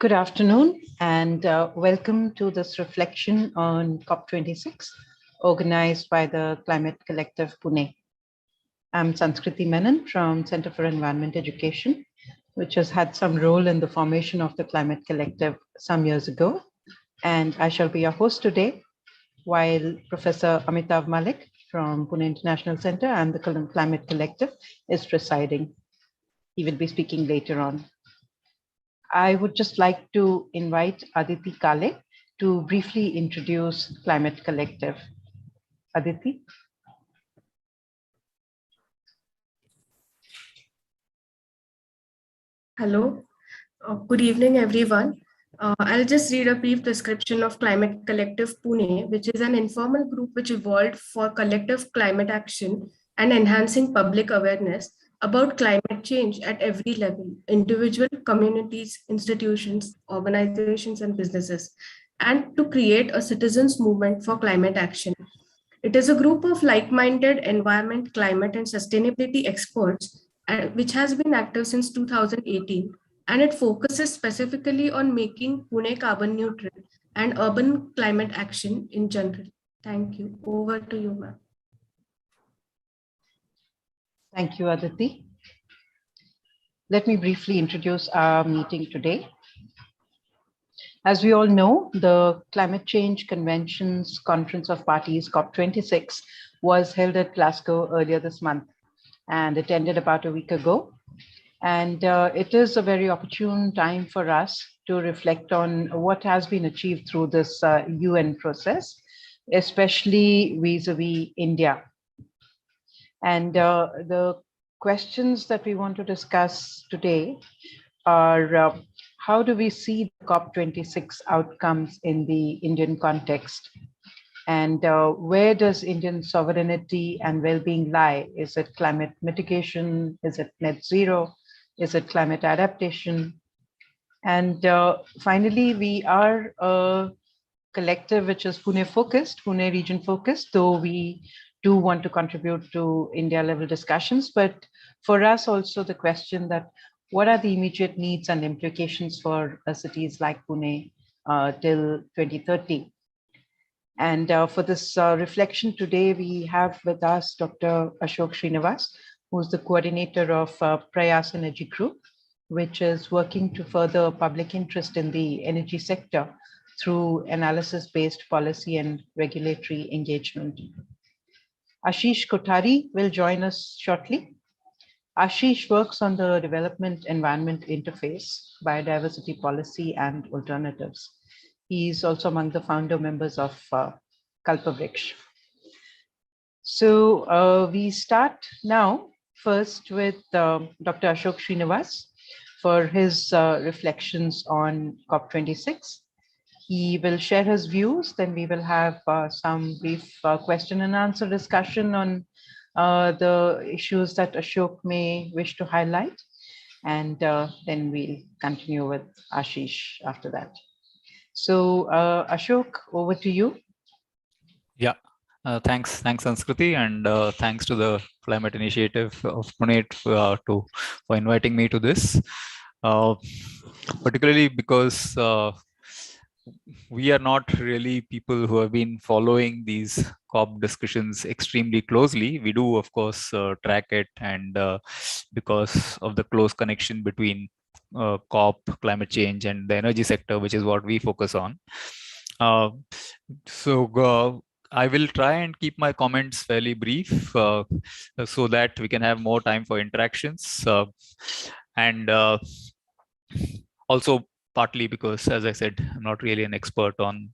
Good afternoon and welcome to this reflection on COP26 organized by the Climate Collective Pune. I'm Sanskriti Menon from Center for Environment Education, which has had some role in the formation of the Climate Collective some years ago. And I shall be your host today, while Professor Amitav Malik from Pune International Center and the Climate Collective is presiding. He will be speaking later on. I would just like to invite Aditi Kale to briefly introduce Climate Collective. Aditi. Hello, good evening, everyone. I'll just read a brief description of Climate Collective Pune, which is an informal group which evolved for collective climate action and enhancing public awareness about climate change at every level, individual, communities, institutions, organizations, and businesses, and to create a citizens' movement for climate action. It is a group of like-minded environment, climate, and sustainability experts, which has been active since 2018, and it focuses specifically on making Pune carbon neutral and urban climate action in general. Thank you. Over to you, ma'am. Thank you, Aditi. Let me briefly introduce our meeting today. As we all know, the Climate Change Convention's Conference of Parties, COP26, was held at Glasgow earlier this month, and it ended about a week ago. And it is a very opportune time for us to reflect on what has been achieved through this UN process, especially vis-a-vis India. And the questions that we want to discuss today are how do we see the COP26 outcomes in the Indian context? And where does Indian sovereignty and well-being lie? Is it climate mitigation? Is it net zero? Is it climate adaptation? And finally, we are a collective which is Pune focused, Pune region focused, though we do want to contribute to India level discussions. But for us also the question that what are the immediate needs and implications for cities like Pune till 2030? And for this reflection today, we have with us Dr. Ashok Srinivas, who's the coordinator of Prayas Energy Group, which is working to further public interest in the energy sector through analysis-based policy and regulatory engagement. Ashish Kothari will join us shortly. Ashish works on the development environment interface, biodiversity policy and alternatives. He is also among the founder members of Kalpavriksh. So we start now first with Dr. Ashok Srinivas for his reflections on COP26. He will share his views, then we will have some brief question and answer discussion on the issues that Ashok may wish to highlight. And then we'll continue with Ashish after that. So Ashok, over to you. Yeah, thanks Sanskriti, and thanks to the Climate Initiative of Pune for inviting me to this, particularly because we are not really people who have been following these COP discussions extremely closely. We do, of course, track it, and because of the close connection between COP, climate change, and the energy sector, which is what we focus on. So I will try and keep my comments fairly brief so that we can have more time for interactions. And also partly because, as I said, I'm not really an expert on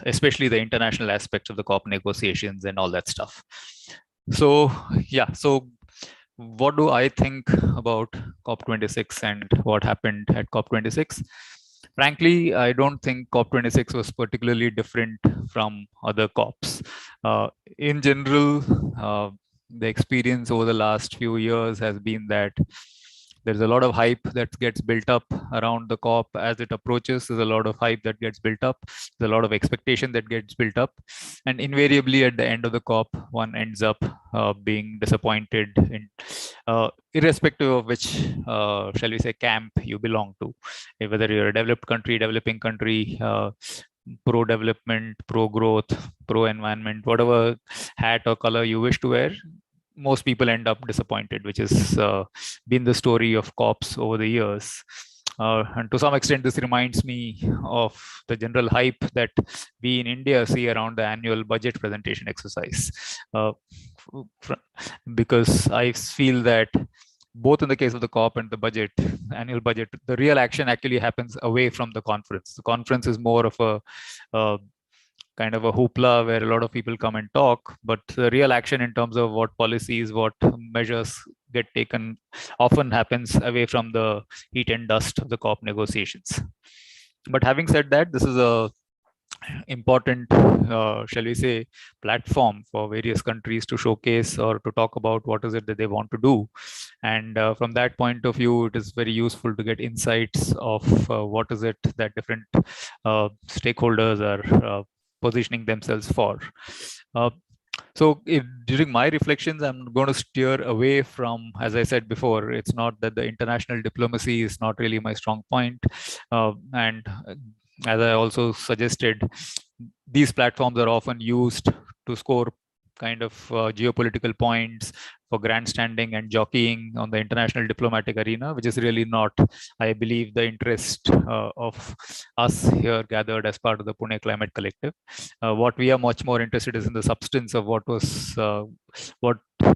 especially the international aspects of the COP negotiations and all that stuff. So yeah, so what do I think about COP26 and what happened at COP26? Frankly, I don't think COP26 was particularly different from other COPs. In general, the experience over the last few years has been that There's a lot of hype that gets built up around the COP as it approaches. There's a lot of hype that gets built up. There's a lot of expectation that gets built up. And invariably at the end of the COP, one ends up being disappointed, irrespective of which, shall we say, camp you belong to. Whether you're a developed country, developing country, pro-development, pro-growth, pro-environment, whatever hat or color you wish to wear, most people end up disappointed, which has been the story of COPs over the years. And to some extent, this reminds me of the general hype that we in India see around the annual budget presentation exercise. Because I feel that both in the case of the COP and the budget, annual budget, the real action actually happens away from the conference. The conference is more of a kind of a hoopla where a lot of people come and talk, but the real action in terms of what policies, what measures get taken often happens away from the heat and dust of the COP negotiations. But having said that, this is a important, shall we say, platform for various countries to showcase or to talk about what is it that they want to do. And from that point of view, it is very useful to get insights of what is it that different stakeholders are positioning themselves for. So during my reflections, I'm going to steer away from, as I said before, it's not that the international diplomacy is not really my strong point. And as I also suggested, these platforms are often used to score kind of geopolitical points for grandstanding and jockeying on the international diplomatic arena, which is really not, I believe, the interest of us here gathered as part of the Pune Climate Collective. What we are much more interested is in the substance of what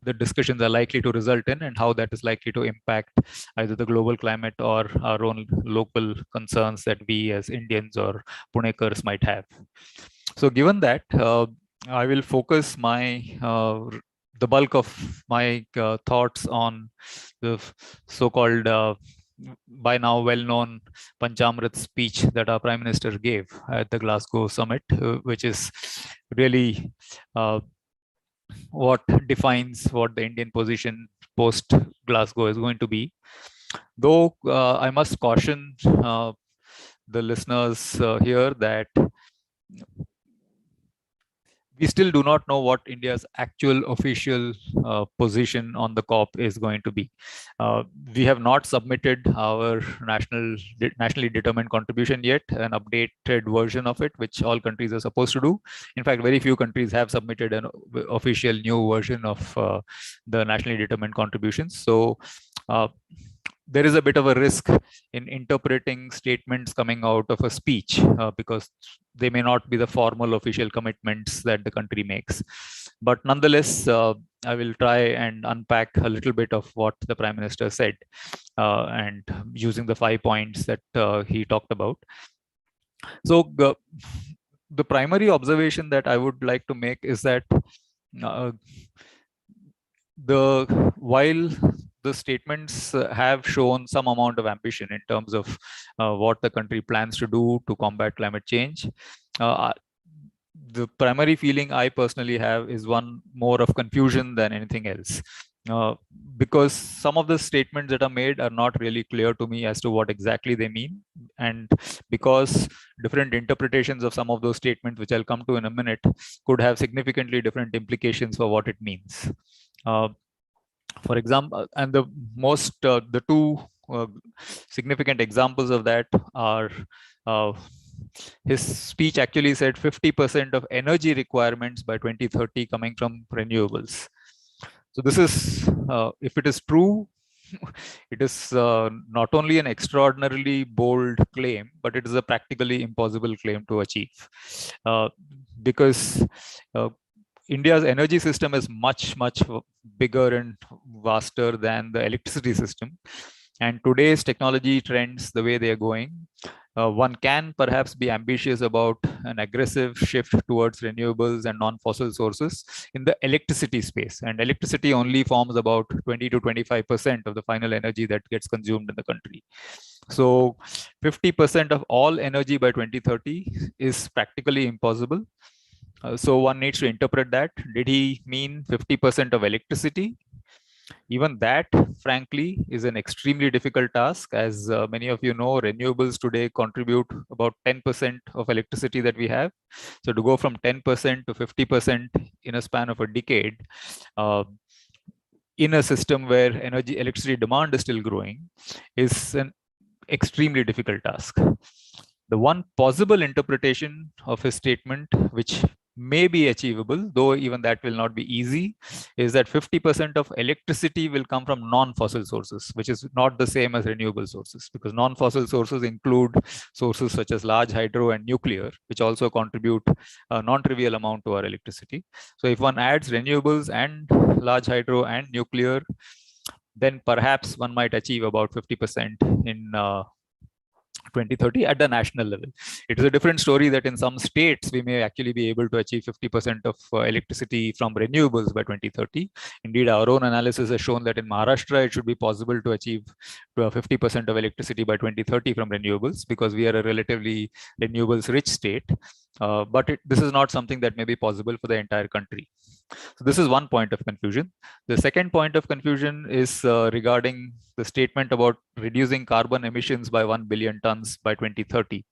the discussions are likely to result in and how that is likely to impact either the global climate or our own local concerns that we as Indians or Punekars might have. So given that, I will focus the bulk of my thoughts on the so-called by now well-known Panchamrit speech that our Prime Minister gave at the Glasgow summit, which is really what defines what the Indian position post Glasgow is going to be. Though I must caution the listeners here that we still do not know what India's actual official position on the COP is going to be. We have not submitted our nationally determined contribution yet, an updated version of it, which all countries are supposed to do. In fact, very few countries have submitted an official new version of the nationally determined contributions. So there is a bit of a risk in interpreting statements coming out of a speech because they may not be the formal official commitments that the country makes. But nonetheless, I will try and unpack a little bit of what the Prime Minister said and using the 5 points that he talked about. So the primary observation that I would like to make is that while the statements have shown some amount of ambition in terms of what the country plans to do to combat climate change, the primary feeling I personally have is one more of confusion than anything else. Because some of the statements that are made are not really clear to me as to what exactly they mean. And because different interpretations of some of those statements, which I'll come to in a minute, could have significantly different implications for what it means. For example, and the two significant examples of that are his speech actually said 50% of energy requirements by 2030 coming from renewables. So this is, if it is true, it is not only an extraordinarily bold claim, but it is a practically impossible claim to achieve. Because India's energy system is much, much bigger and vaster than the electricity system. And today's technology trends, the way they are going, one can perhaps be ambitious about an aggressive shift towards renewables and non-fossil sources in the electricity space. And electricity only forms about 20 to 25% of the final energy that gets consumed in the country. So 50% of all energy by 2030 is practically impossible. So one needs to interpret that. Did he mean 50% of electricity? Even that, frankly, is an extremely difficult task. As many of you know, renewables today contribute about 10% of electricity that we have. So to go from 10% to 50% in a span of a decade, in a system where electricity demand is still growing, is an extremely difficult task. The one possible interpretation of his statement, which may be achievable, though even that will not be easy, is that 50% of electricity will come from non-fossil sources, which is not the same as renewable sources, because non-fossil sources include sources such as large hydro and nuclear, which also contribute a non-trivial amount to our electricity. So if one adds renewables and large hydro and nuclear, then perhaps one might achieve about 50% in 2030 at the national level. It is a different story that in some states we may actually be able to achieve 50% of electricity from renewables by 2030. Indeed, our own analysis has shown that in Maharashtra it should be possible to achieve 50% of electricity by 2030 from renewables, because we are a relatively renewables rich state. But this is not something that may be possible for the entire country. So this is one point of confusion. The second point of confusion is regarding the statement about reducing carbon emissions by 1 billion tons by 2030.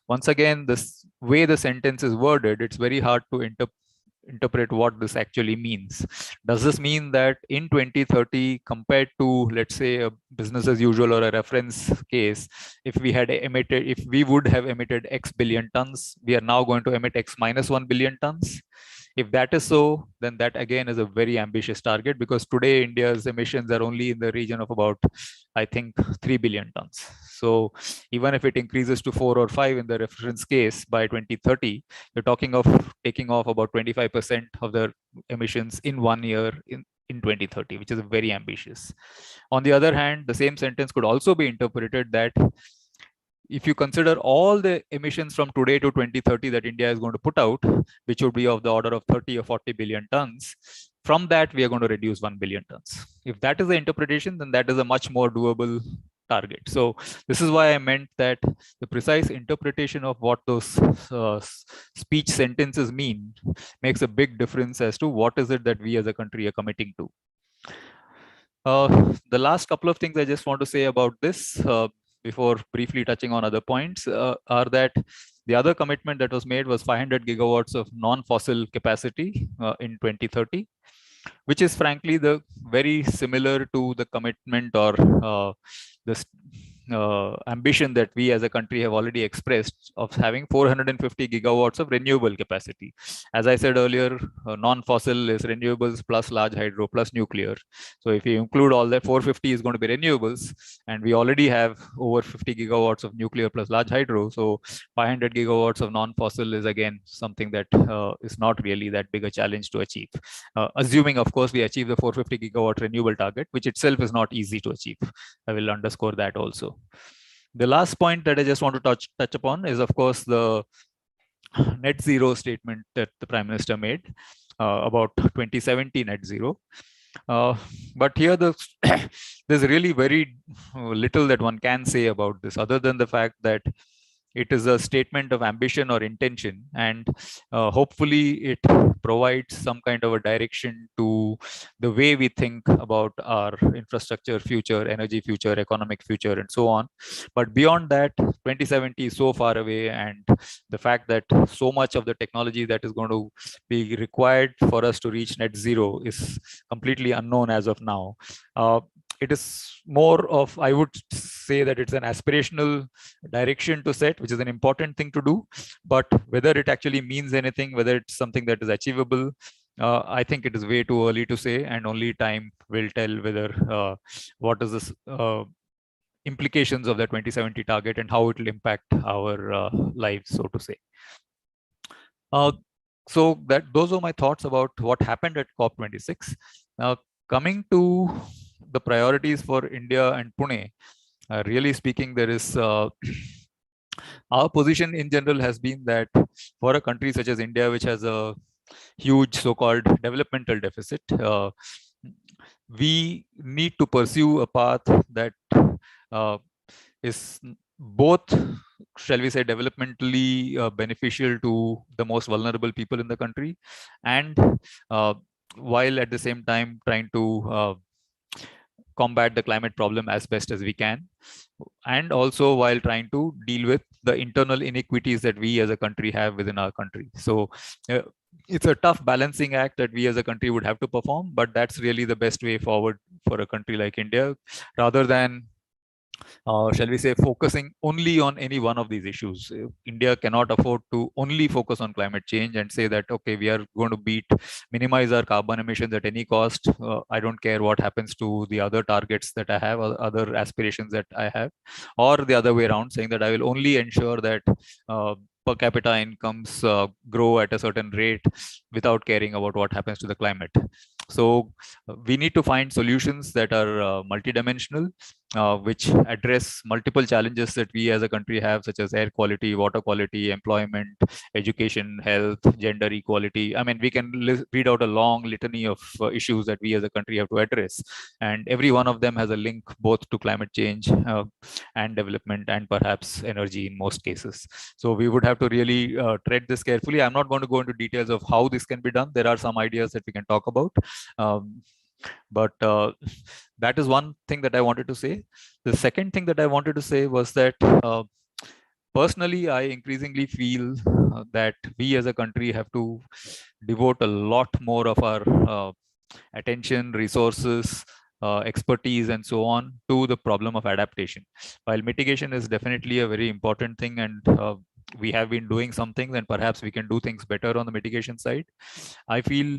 Once again, this way the sentence is worded, it's very hard to interpret what this actually means. Does this mean that in 2030, compared to, let's say, a business as usual or a reference case, if we would have emitted X billion tons, we are now going to emit X minus 1 billion tons? If that is so, then that again is a very ambitious target, because today India's emissions are only in the region of about, I think, 3 billion tons. So even if it increases to 4 or 5 in the reference case by 2030, you're talking of taking off about 25% of the emissions in 1 year in 2030, which is very ambitious. On the other hand, the same sentence could also be interpreted that if you consider all the emissions from today to 2030 that India is going to put out, which would be of the order of 30 or 40 billion tons, from that we are going to reduce 1 billion tons. If that is the interpretation, then that is a much more doable target. So this is why I meant that the precise interpretation of what those speech sentences mean makes a big difference as to what is it that we as a country are committing to. The last couple of things I just want to say about this, before briefly touching on other points, are that the other commitment that was made was 500 gigawatts of non-fossil capacity in 2030, which is frankly very similar to the commitment or the ambition that we as a country have already expressed of having 450 gigawatts of renewable capacity. As I said earlier, non-fossil is renewables plus large hydro plus nuclear. So if you include all that, 450 is going to be renewables, and we already have over 50 gigawatts of nuclear plus large hydro. So 500 gigawatts of non-fossil is again something that is not really that big a challenge to achieve. Assuming, of course, we achieve the 450 gigawatt renewable target, which itself is not easy to achieve. I will underscore that also. The last point that I just want to touch upon is, of course, the net zero statement that the Prime Minister made about 2070 net zero. But here there's really very little that one can say about this, other than the fact that it is a statement of ambition or intention, and hopefully it provides some kind of a direction to the way we think about our infrastructure future, energy future, economic future, and so on. But beyond that, 2070 is so far away, and the fact that so much of the technology that is going to be required for us to reach net zero is completely unknown as of now. It is more of, I would say that it's an aspirational direction to set, which is an important thing to do. But whether it actually means anything, whether it's something that is achievable, I think it is way too early to say, and only time will tell whether what is this implications of the 2070 target and how it will impact our lives, so to say. So those are my thoughts about what happened at COP26. Now, coming to the priorities for India and Pune, really speaking, there is our position in general has been that for a country such as India, which has a huge so-called developmental deficit, we need to pursue a path that is both, shall we say, developmentally beneficial to the most vulnerable people in the country, and while at the same time trying to combat the climate problem as best as we can, and also while trying to deal with the internal inequities that we as a country have within our country. So it's a tough balancing act that we as a country would have to perform, but that's really the best way forward for a country like India, rather than shall we say, focusing only on any one of these issues. India cannot afford to only focus on climate change and say that, okay, we are going to minimize our carbon emissions at any cost. I don't care what happens to the other targets that I have, or other aspirations that I have, or the other way around, saying that I will only ensure that per capita incomes grow at a certain rate without caring about what happens to the climate. So we need to find solutions that are multidimensional, which address multiple challenges that we as a country have, such as air quality, water quality, employment, education, health, gender equality. I mean, we can read out a long litany of issues that we as a country have to address. And every one of them has a link both to climate change and development, and perhaps energy in most cases. So we would have to really tread this carefully. I'm not going to go into details of how this can be done. There are some ideas that we can talk about. But that is one thing that I wanted to say. The second thing that I wanted to say was that personally, I increasingly feel that we as a country have to devote a lot more of our attention, resources, expertise, and so on to the problem of adaptation. While mitigation is definitely a very important thing, and we have been doing some things, and perhaps we can do things better on the mitigation side, I feel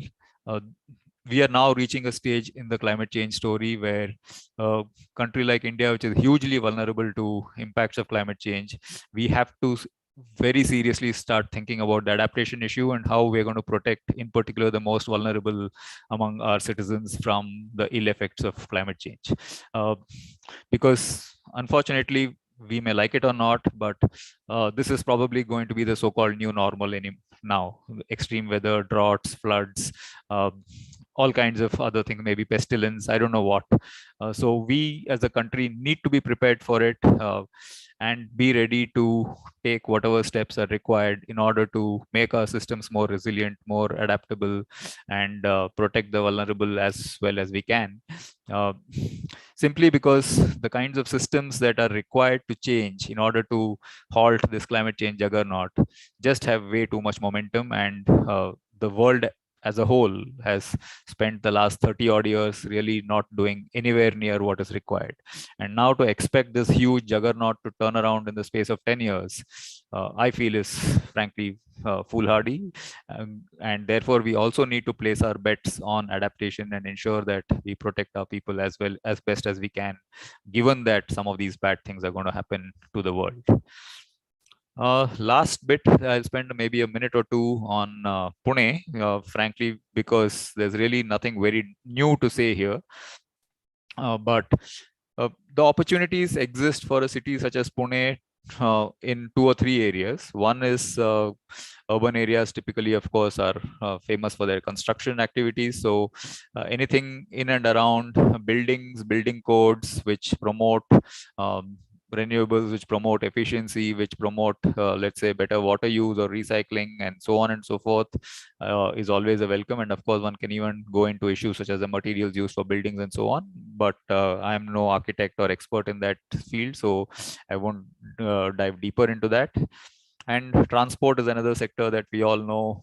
we are now reaching a stage in the climate change story where a country like India, which is hugely vulnerable to impacts of climate change, we have to very seriously start thinking about the adaptation issue and how we're going to protect, in particular, the most vulnerable among our citizens from the ill effects of climate change. Because unfortunately, we may like it or not, but this is probably going to be the so-called new normal now. Extreme weather, droughts, floods, all kinds of other things, maybe pestilence, I don't know what. So we as a country need to be prepared for it and be ready to take whatever steps are required in order to make our systems more resilient, more adaptable, and protect the vulnerable as well as we can. Simply because the kinds of systems that are required to change in order to halt this climate change juggernaut just have way too much momentum, and the world as a whole has spent the last 30 odd years really not doing anywhere near what is required. And now to expect this huge juggernaut to turn around in the space of 10 years, I feel is frankly foolhardy. And therefore, we also need to place our bets on adaptation and ensure that we protect our people as well as best as we can, given that some of these bad things are going to happen to the world. Last bit, I'll spend maybe a minute or two on Pune, frankly, because there's really nothing very new to say here. But the opportunities exist for a city such as Pune in 2 or 3 areas. One is urban areas typically, of course, are famous for their construction activities. So anything in and around buildings, building codes, which promote renewables, which promote efficiency, which promote, let's say, better water use or recycling, and so on and so forth, is always a welcome. And of course, one can even go into issues such as the materials used for buildings and so on. But I am no architect or expert in that field, so I won't dive deeper into that. And transport is another sector that we all know.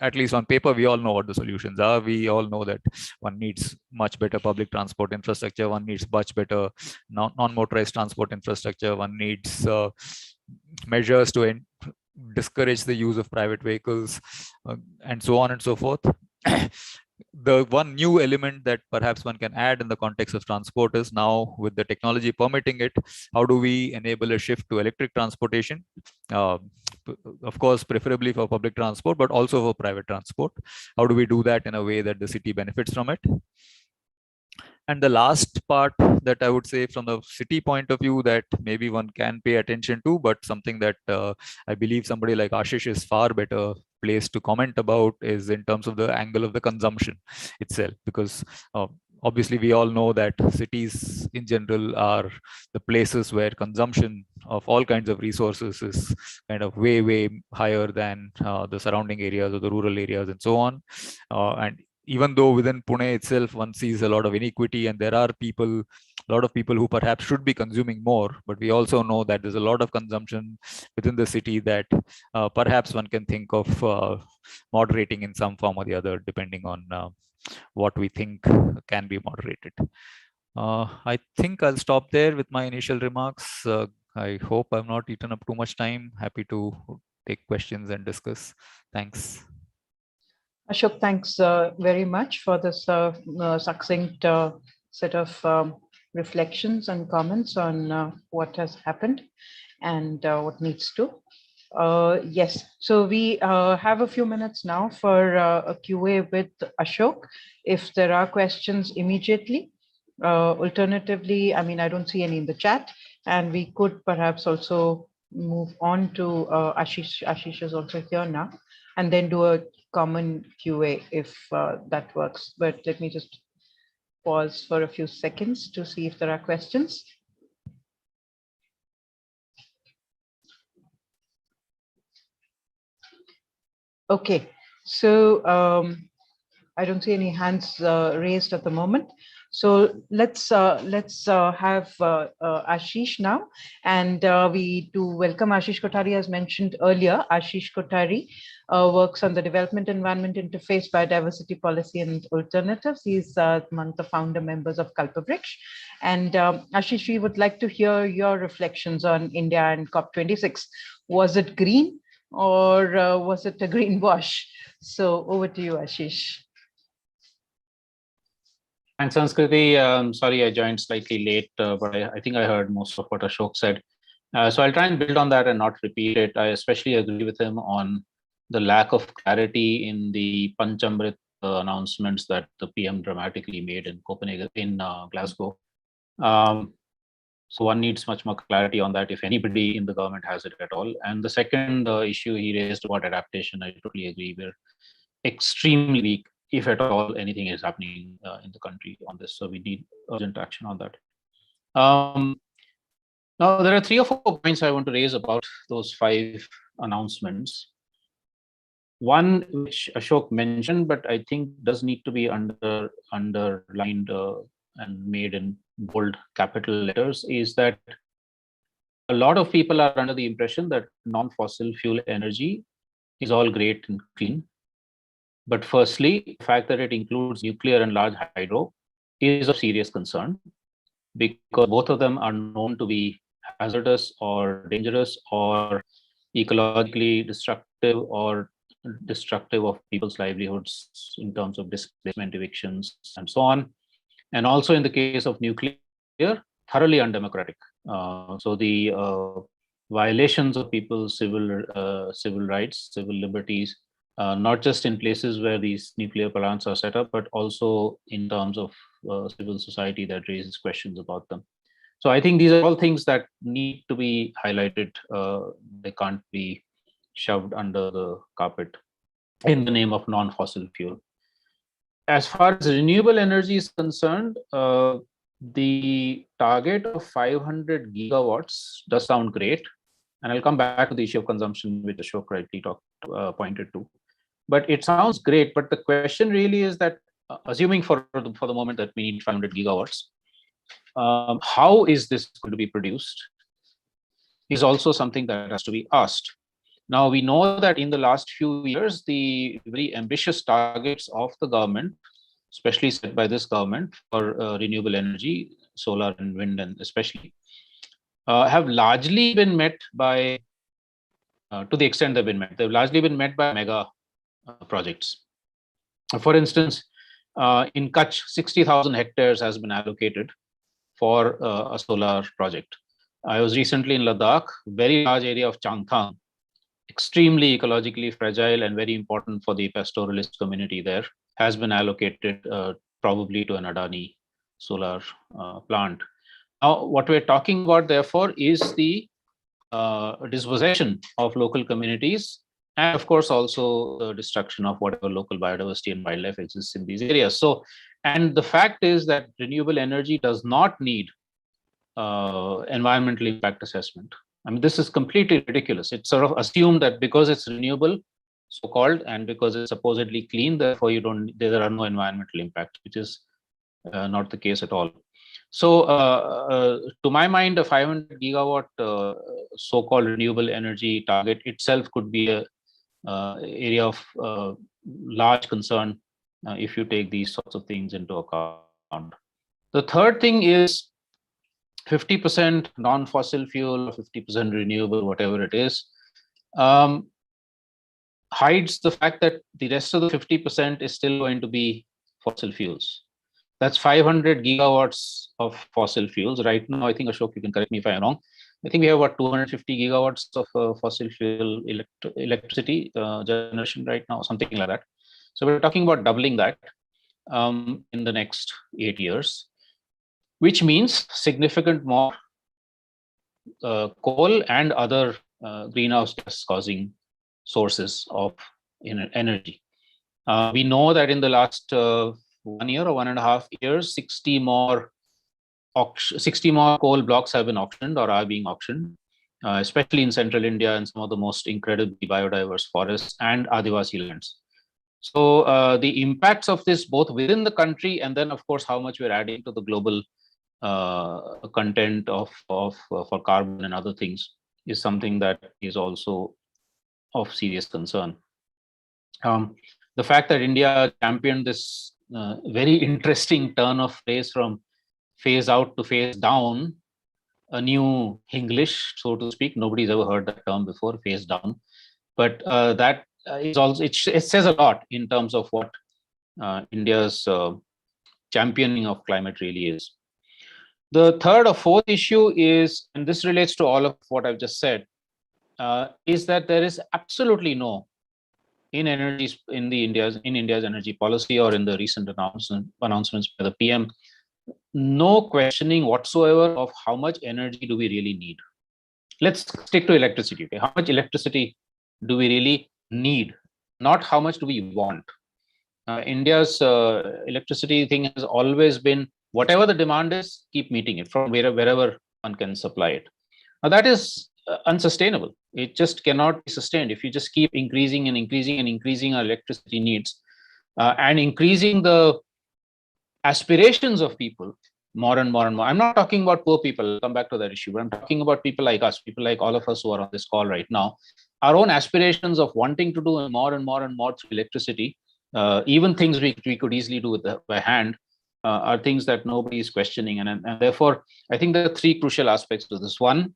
At least on paper, we all know what the solutions are. We all know that one needs much better public transport infrastructure. One needs much better non-motorized transport infrastructure. One needs measures to discourage the use of private vehicles, and so on and so forth. The one new element that perhaps one can add in the context of transport is, now with the technology permitting it, how do we enable a shift to electric transportation? Of course, preferably for public transport, but also for private transport. How do we do that in a way that the city benefits from it? And the last part that I would say from the city point of view that maybe one can pay attention to, but something that I believe somebody like Ashish is far better placed to comment about, is in terms of the angle of the consumption itself. Because obviously we all know that cities in general are the places where consumption of all kinds of resources is kind of way higher than the surrounding areas or the rural areas and so on. And even though within Pune itself, one sees a lot of inequity, and there are people, a lot of people who perhaps should be consuming more, but we also know that there's a lot of consumption within the city that perhaps one can think of moderating in some form or the other, depending on what we think can be moderated. I think I'll stop there with my initial remarks. I hope I've not eaten up too much time. Happy to take questions and discuss. Thanks. Ashok, thanks very much for this succinct set of reflections and comments on what has happened and what needs to. Yes, so we have a few minutes now for a QA with Ashok. If there are questions immediately, alternatively, I mean, I don't see any in the chat, and we could perhaps also move on to Ashish. Ashish is also here now, and then do a common QA if that works. But let me just pause for a few seconds to see if there are questions. Okay, so I don't see any hands raised at the moment. So let's have Ashish now, and we do welcome Ashish Kothari, as mentioned earlier. Ashish Kothari works on the Development Environment Interface, Biodiversity Policy and Alternatives. He's among the founder members of Kalpavriksh. And Ashish, we would like to hear your reflections on India and COP26. Was it green or was it a greenwash? So over to you, Ashish. Thanks, Sanskriti. Sorry, I joined slightly late, but I think I heard most of what Ashok said. So I'll try and build on that and not repeat it. I especially agree with him on the lack of clarity in the Panchamrit announcements that the PM dramatically made in Copenhagen, in Glasgow. So one needs much more clarity on that, if anybody in the government has it at all. And the second issue he raised about adaptation, I totally agree. We're extremely weak, if at all anything is happening in the country on this. So we need urgent action on that. Now, there are 3 or 4 points I want to raise about those 5 announcements. One, which Ashok mentioned, but I think does need to be underlined and made in bold capital letters, is that a lot of people are under the impression that non-fossil fuel energy is all great and clean. But firstly, the fact that it includes nuclear and large hydro is of serious concern, because both of them are known to be hazardous or dangerous or ecologically destructive or destructive of people's livelihoods in terms of displacement, evictions, and so on. And also in the case of nuclear, thoroughly undemocratic. So the violations of people's civil rights, civil liberties, not just in places where these nuclear plants are set up, but also in terms of civil society that raises questions about them. So I think these are all things that need to be highlighted. They can't be shoved under the carpet in the name of non-fossil fuel. As far as renewable energy is concerned, the target of 500 gigawatts does sound great. And I'll come back to the issue of consumption, which Ashok rightly pointed to. But it sounds great. But the question really is that, assuming for the moment that we need 500 gigawatts, how is this going to be produced is also something that has to be asked. Now, we know that in the last few years, the very ambitious targets of the government, especially set by this government for renewable energy, solar and wind, and especially, have largely been met by, to the extent they've been met, they've largely been met by mega projects. For instance, in Kutch, 60,000 hectares has been allocated for a solar project. I was recently in Ladakh, very large area of Changthang, extremely ecologically fragile and very important for the pastoralist community there, has been allocated probably to an Adani solar plant. Now, what we're talking about, therefore, is the dispossession of local communities, and of course also the destruction of whatever local biodiversity and wildlife exists in these areas. So, and the fact is that renewable energy does not need environmental impact assessment. I mean, this is completely ridiculous. It's sort of assumed that because it's renewable, so-called, and because it's supposedly clean, therefore there are no environmental impacts, which is not the case at all. So to my mind, a 500 gigawatt so-called renewable energy target itself could be a area of large concern if you take these sorts of things into account. The third thing is 50% non-fossil fuel or 50% renewable, whatever it is, hides the fact that the rest of the 50% is still going to be fossil fuels. That's 500 gigawatts of fossil fuels. Right now, I think, Ashok, you can correct me if I'm wrong. I think we have about 250 gigawatts of fossil fuel electricity generation right now, something like that. So we're talking about doubling that in the next 8 years, which means significant more coal and other greenhouse gas causing sources of energy. We know that in the last 1 year or 1.5 years, 60 more coal blocks have been auctioned or are being auctioned, especially in central India and some of the most incredibly biodiverse forests and Adivasi lands. So the impacts of this both within the country and then, of course, how much we're adding to the global content for carbon and other things is something that is also of serious concern. The fact that India championed this very interesting turn of phrase from phase out to phase down, a new English, so to speak. Nobody's ever heard that term before, phase down. But that is also, it says a lot in terms of what India's championing of climate really is. The third or fourth issue is, and this relates to all of what I've just said, is that there is absolutely no in India's energy policy or in the recent announcements by the PM, no questioning whatsoever of how much energy do we really need. Let's stick to electricity. Okay? How much electricity do we really need? Not how much do we want. India's electricity thing has always been whatever the demand is, keep meeting it from wherever one can supply it. Now that is unsustainable. It just cannot be sustained if you just keep increasing and increasing and increasing our electricity needs and increasing the aspirations of people more and more and more. I'm not talking about poor people, I'll come back to that issue, but I'm talking about people like us, people like all of us who are on this call right now. Our own aspirations of wanting to do more and more and more through electricity, even things we could easily do by hand, are things that nobody is questioning. And therefore, I think there are three crucial aspects to this. One,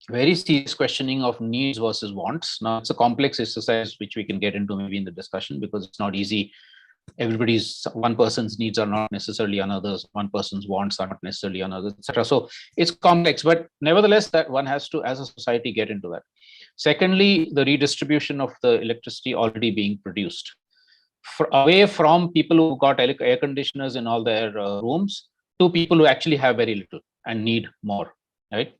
very serious questioning of needs versus wants. Now, it's a complex exercise, which we can get into maybe in the discussion, because it's not easy. One person's needs are not necessarily another's, one person's wants are not necessarily another's, etc. So it's complex, but nevertheless, that one has to, as a society, get into that. Secondly, the redistribution of the electricity already being produced, away from people who got air conditioners in all their rooms to people who actually have very little and need more, right?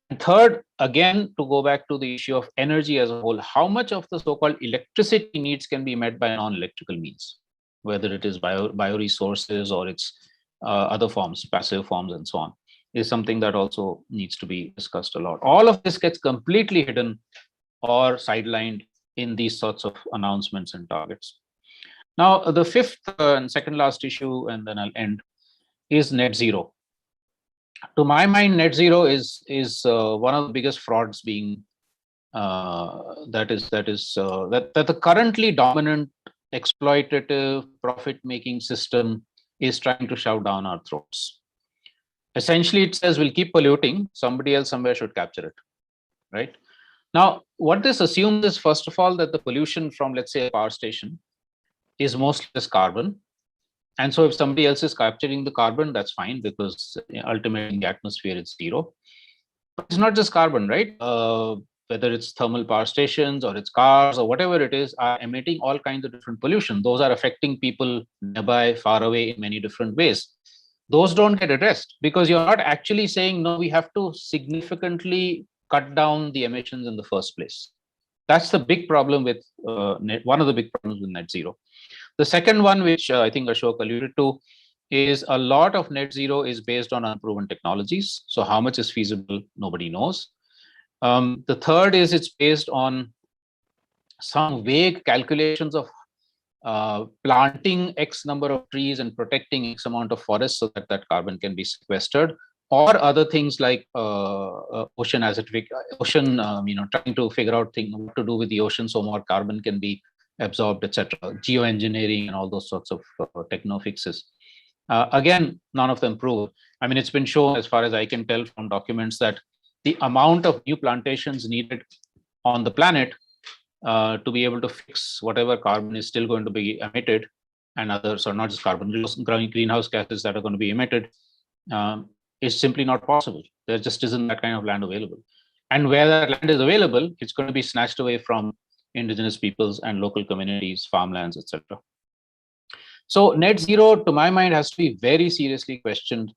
And third, again, to go back to the issue of energy as a whole, how much of the so-called electricity needs can be met by non-electrical means, whether it is bioresources or its other forms, passive forms, and so on, is something that also needs to be discussed a lot. All of this gets completely hidden or sidelined in these sorts of announcements and targets. Now, the fifth and second last issue, and then I'll end, is net zero. To my mind, net zero is one of the biggest frauds being that the currently dominant exploitative profit-making system is trying to shove down our throats. Essentially, it says we'll keep polluting, somebody else somewhere should capture it, right? Now, what this assumes is, first of all, that the pollution from, let's say, a power station is mostly just carbon. And so if somebody else is capturing the carbon, that's fine, because ultimately in the atmosphere, it's zero. But it's not just carbon, right? Whether it's thermal power stations or it's cars or whatever it is, are emitting all kinds of different pollution. Those are affecting people nearby, far away in many different ways. Those don't get addressed because you're not actually saying, no, we have to significantly cut down the emissions in the first place. That's the big problem with one of the big problems with net zero. The second one, which I think Ashok alluded to, is a lot of net zero is based on unproven technologies. So how much is feasible, nobody knows. The third is it's based on some vague calculations of planting X number of trees and protecting X amount of forests so that that carbon can be sequestered, or other things like ocean acidific, trying to figure out what to do with the ocean so more carbon can be absorbed, etc. Geoengineering and all those sorts of techno fixes. Again, none of them prove. I mean, it's been shown, as far as I can tell from documents, that the amount of new plantations needed on the planet to be able to fix whatever carbon is still going to be emitted, and others, or not just carbon, greenhouse gases that are going to be emitted, is simply not possible. There just isn't that kind of land available. And where that land is available, it's going to be snatched away from indigenous peoples and local communities, farmlands, etc. So net zero, to my mind, has to be very seriously questioned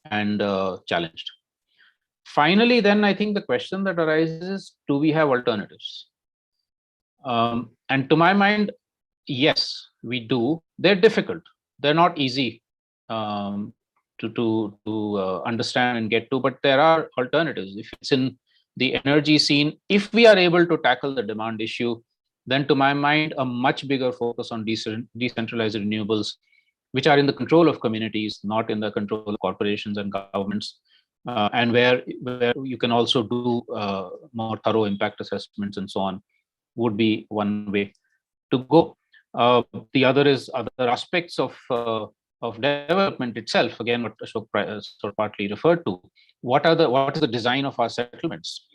and challenged. Finally, then I think the question that arises is, do we have alternatives? And to my mind, yes, we do. They're difficult. They're not easy to understand and get to, but there are alternatives. If it's in the energy scene, if we are able to tackle the demand issue, then to my mind, a much bigger focus on decentralized renewables, which are in the control of communities, not in the control of corporations and governments, and where you can also do more thorough impact assessments and so on, would be one way to go. The other is other aspects of development itself. Again, what Ashok sort of partly referred to. What is the design of our settlements?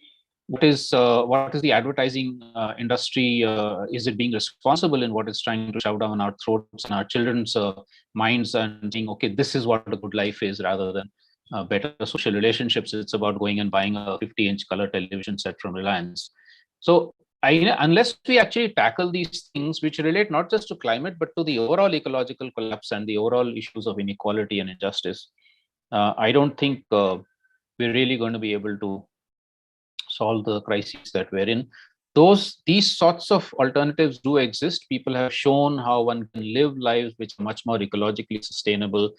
What is the advertising industry? Is it being responsible in what it's trying to shove down our throats and our children's minds and saying, okay, this is what a good life is, rather than better social relationships? It's about going and buying a 50-inch color television set from Reliance. So unless we actually tackle these things, which relate not just to climate, but to the overall ecological collapse and the overall issues of inequality and injustice, I don't think we're really going to be able to solve the crises that we're in. These sorts of alternatives do exist. People have shown how one can live lives which are much more ecologically sustainable,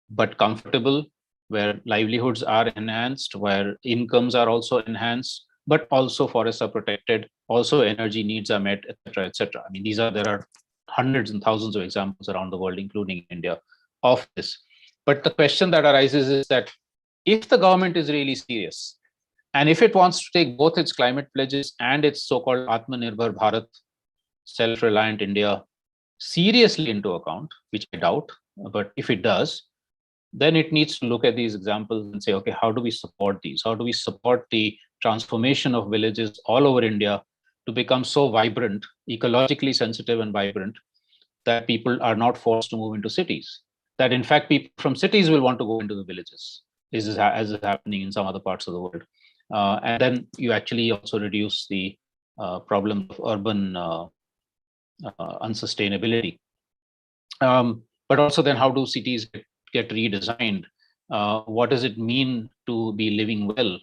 but comfortable, where livelihoods are enhanced, where incomes are also enhanced, but also forests are protected, also energy needs are met, etc., etc. I mean, there are hundreds and thousands of examples around the world, including India, of this. But the question that arises is that if the government is really serious, and if it wants to take both its climate pledges and its so-called Atmanirbhar Bharat, self-reliant India, seriously into account, which I doubt, but if it does, then it needs to look at these examples and say, okay, how do we support these? How do we support the transformation of villages all over India to become so vibrant, ecologically sensitive and vibrant, that people are not forced to move into cities? That in fact, people from cities will want to go into the villages, as is happening in some other parts of the world. And then you actually also reduce the problem of urban unsustainability. But also then, how do cities get redesigned? What does it mean to be living well?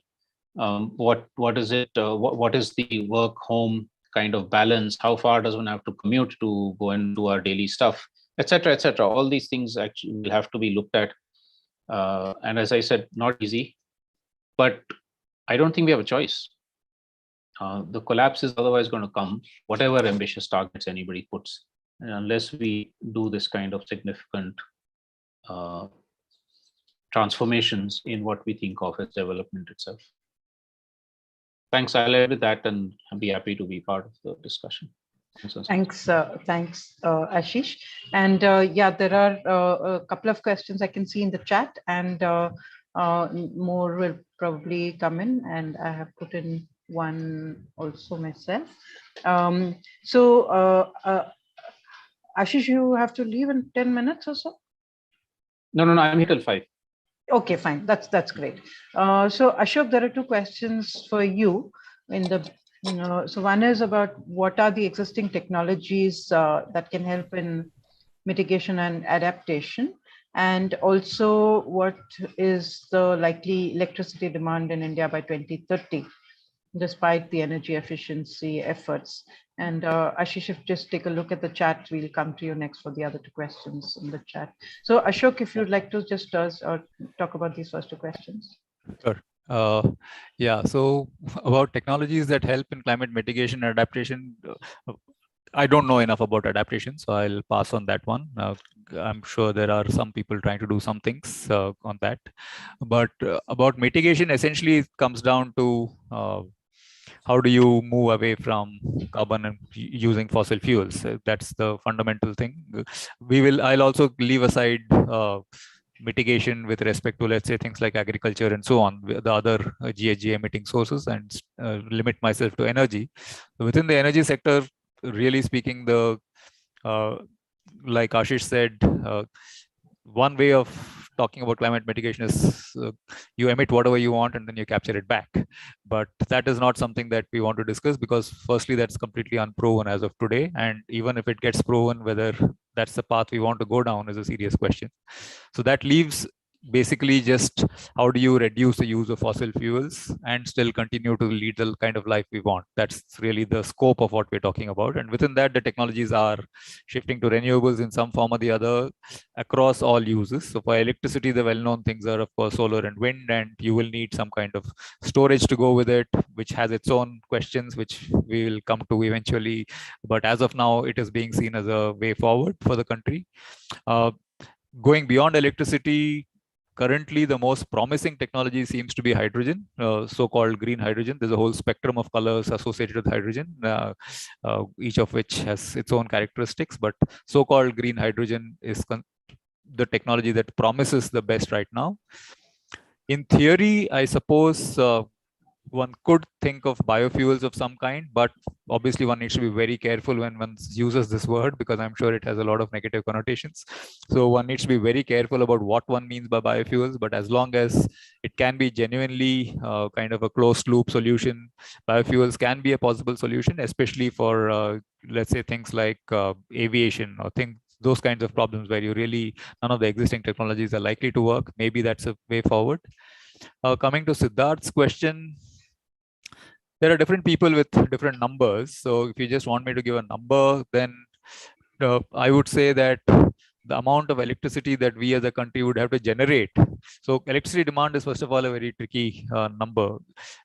What is it? What is the work-home kind of balance? How far does one have to commute to go and do our daily stuff, etc., etc.? All these things actually will have to be looked at. And as I said, not easy, but I don't think we have a choice. The collapse is otherwise going to come, whatever ambitious targets anybody puts, and unless we do this kind of significant transformations in what we think of as development itself. Thanks. I'll end with that, and I'll be happy to be part of the discussion. Thanks, Ashish. And yeah, there are a couple of questions I can see in the chat, and more will probably come in, and I have put in one also myself. Ashish, you have to leave in 10 minutes or so? No, I'm here till 5. Okay, fine. That's great. So Ashok, there are two questions for you. So one is about what are the existing technologies that can help in mitigation and adaptation, and also what is the likely electricity demand in India by 2030, despite the energy efficiency efforts. And Ashish, if just take a look at the chat, we'll come to you next for the other two questions in the chat. So Ashok, if you'd like to just talk about these first two questions. Sure. Yeah, so about technologies that help in climate mitigation and adaptation, I don't know enough about adaptation, so I'll pass on that one. I'm sure there are some people trying to do some things on that. But about mitigation, essentially, it comes down to how do you move away from carbon and using fossil fuels? That's the fundamental thing. I'll also leave aside mitigation with respect to, let's say, things like agriculture and so on, the other GHG emitting sources, and limit myself to energy. Within the energy sector, really speaking, like Ashish said, one way of talking about climate mitigation is you emit whatever you want and then you capture it back. But that is not something that we want to discuss, because firstly, that's completely unproven as of today. And even if it gets proven, whether that's the path we want to go down is a serious question. So that leaves basically just how do you reduce the use of fossil fuels and still continue to lead the kind of life we want. That's really the scope of what we're talking about. And within that, the technologies are shifting to renewables in some form or the other across all uses. So for electricity, the well-known things are, of course, solar and wind, and you will need some kind of storage to go with it, which has its own questions, which we will come to eventually. But as of now, it is being seen as a way forward for the country. Going beyond electricity, currently the most promising technology seems to be hydrogen, so-called green hydrogen. There's a whole spectrum of colors associated with hydrogen, each of which has its own characteristics, but so-called green hydrogen is the technology that promises the best right now. In theory, I suppose one could think of biofuels of some kind, but obviously one needs to be very careful when one uses this word, because I'm sure it has a lot of negative connotations. So one needs to be very careful about what one means by biofuels. But as long as it can be genuinely kind of a closed loop solution, biofuels can be a possible solution, especially for, let's say, things like aviation or those kinds of problems where none of the existing technologies are likely to work. Maybe that's a way forward. Coming to Siddharth's question, there are different people with different numbers. So if you just want me to give a number, then I would say that the amount of electricity that we as a country would have to generate. So electricity demand is, first of all, a very tricky number,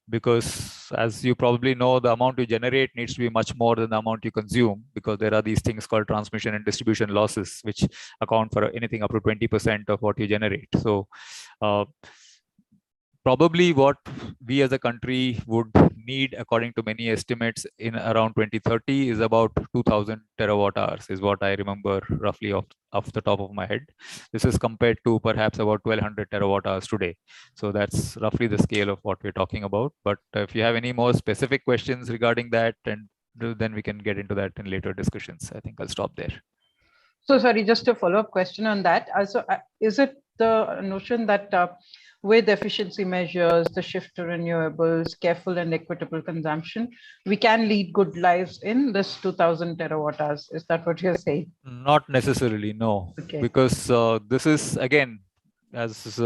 because as you probably know, the amount you generate needs to be much more than the amount you consume, because there are these things called transmission and distribution losses, which account for anything up to 20% of what you generate. So probably what we as a country would need, according to many estimates, in around 2030 is about 2000 terawatt hours, is what I remember roughly off the top of my head. This is compared to perhaps about 1200 terawatt hours today. So that's roughly the scale of what we're talking about. But if you have any more specific questions regarding that, and then we can get into that in later discussions. I think I'll stop there. So sorry, just a follow-up question on that. Also, is it the notion that with efficiency measures, the shift to renewables, careful and equitable consumption, we can lead good lives in this 2000 terawatt hours? Is that what you're saying? Not necessarily, no. Okay. Because this is, again, as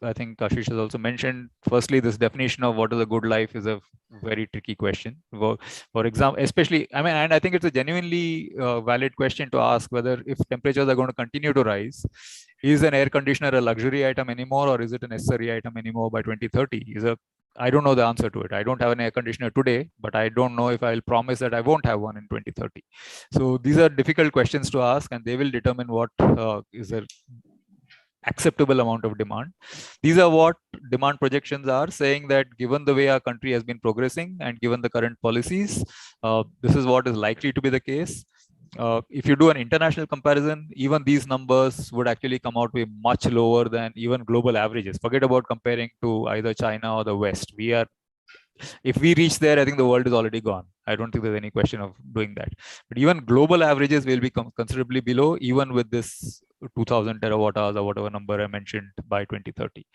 I think Ashish has also mentioned, firstly, this definition of what is a good life is a very tricky question. For example, especially, and I think it's a genuinely valid question to ask, whether if temperatures are going to continue to rise, is an air conditioner a luxury item anymore, or is it a necessary item anymore by 2030? I don't know the answer to it. I don't have an air conditioner today, but I don't know if I'll promise that I won't have one in 2030. So these are difficult questions to ask, and they will determine what is a acceptable amount of demand. These are what demand projections are saying, that given the way our country has been progressing and given the current policies, this is what is likely to be the case. If you do an international comparison, even these numbers would actually come out to be much lower than even global averages. Forget about comparing to either China or the West. If we reach there, I think the world is already gone. I don't think there's any question of doing that. But even global averages will be considerably below, even with this 2000 terawatt hours or whatever number I mentioned by 2030.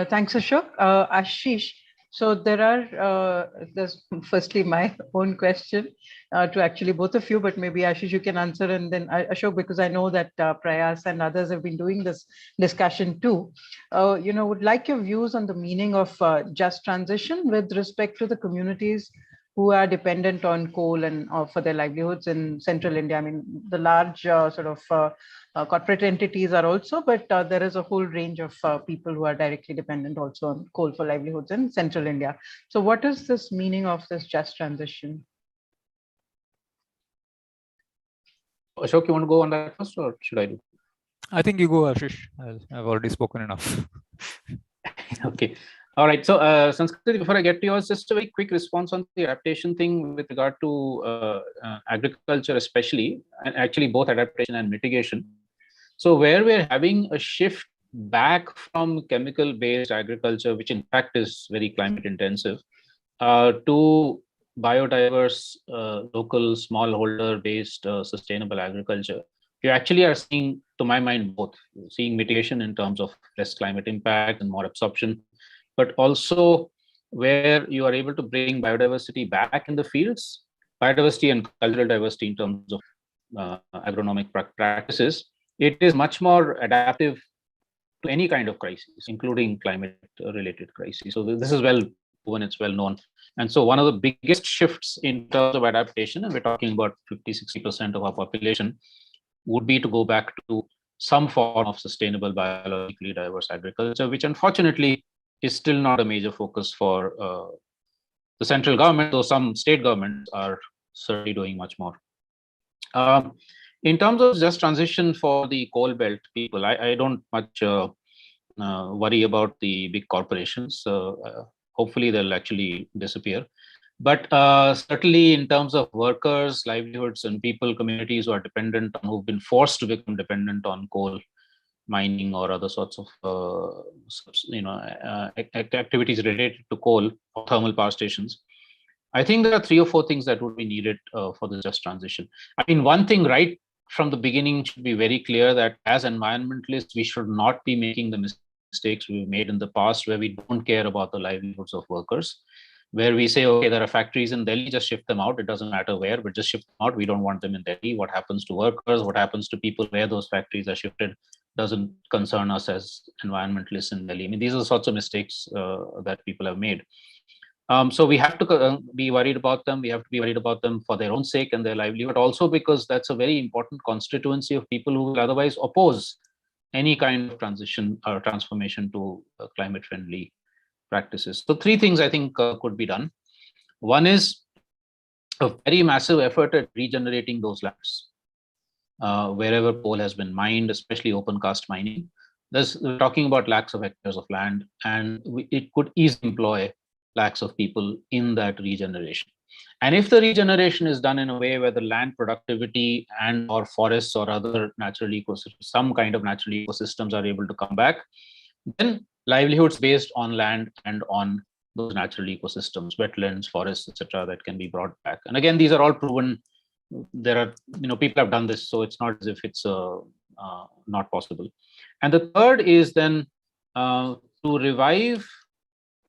Thanks, Ashok. Ashish, so there's firstly my own question to actually both of you, but maybe Ashish, you can answer, and then Ashok, because I know that Prayas and others have been doing this discussion too. Would like your views on the meaning of just transition with respect to the communities who are dependent on coal and for their livelihoods in central India. I mean, the large corporate entities are also, but there is a whole range of people who are directly dependent also on coal for livelihoods in central India. So what is this meaning of this just transition? Ashok, you want to go on that first, or should I do? I think you go, Ashish. I've already spoken enough. Okay. All right. So, Sanskriti, before I get to yours, just a very quick response on the adaptation thing with regard to agriculture, especially, and actually both adaptation and mitigation. So, where we're having a shift back from chemical-based agriculture, which in fact is very climate intensive, to biodiverse, local, smallholder-based sustainable agriculture, you actually are seeing, to my mind, both seeing mitigation in terms of less climate impact and more absorption, but also where you are able to bring biodiversity back in the fields, biodiversity and cultural diversity in terms of agronomic practices. It is much more adaptive to any kind of crisis, including climate-related crises. So this is well proven, it's well known. And so one of the biggest shifts in terms of adaptation, and we're talking about 50-60% of our population, would be to go back to some form of sustainable, biologically diverse agriculture, which unfortunately is still not a major focus for the central government, though some state governments are certainly doing much more. In terms of just transition for the coal belt people, I don't much worry about the big corporations. Hopefully they'll actually disappear. But certainly in terms of workers, livelihoods, and people, communities who are dependent on, who've been forced to become dependent on coal mining or other sorts of activities related to coal or thermal power stations, I think there are 3 or 4 things that would be needed for the just transition. I mean, one thing right from the beginning should be very clear that as environmentalists, we should not be making the mistakes we've made in the past, where we don't care about the livelihoods of workers, where we say, okay, there are factories in Delhi, just shift them out. It doesn't matter where, but just shift them out. We don't want them in Delhi. What happens to workers? What happens to people where those factories are shifted doesn't concern us as environmentalists in Delhi. I mean, these are the sorts of mistakes that people have made. So we have to be worried about them. We have to be worried about them for their own sake and their livelihood, also because that's a very important constituency of people who will otherwise oppose any kind of transition or transformation to climate-friendly practices. So 3 things I think could be done. One is a very massive effort at regenerating those lands. Wherever coal has been mined, especially open cast mining, we're talking about lakhs of hectares of land, and it could easily employ lakhs of people in that regeneration. And if the regeneration is done in a way where the land productivity and or forests or other natural ecosystems, some kind of natural ecosystems are able to come back, then livelihoods based on land and on those natural ecosystems, wetlands, forests, etc., that can be brought back. And again, these are all proven. There are, people have done this, so it's not as if it's not possible. And the third is then to revive,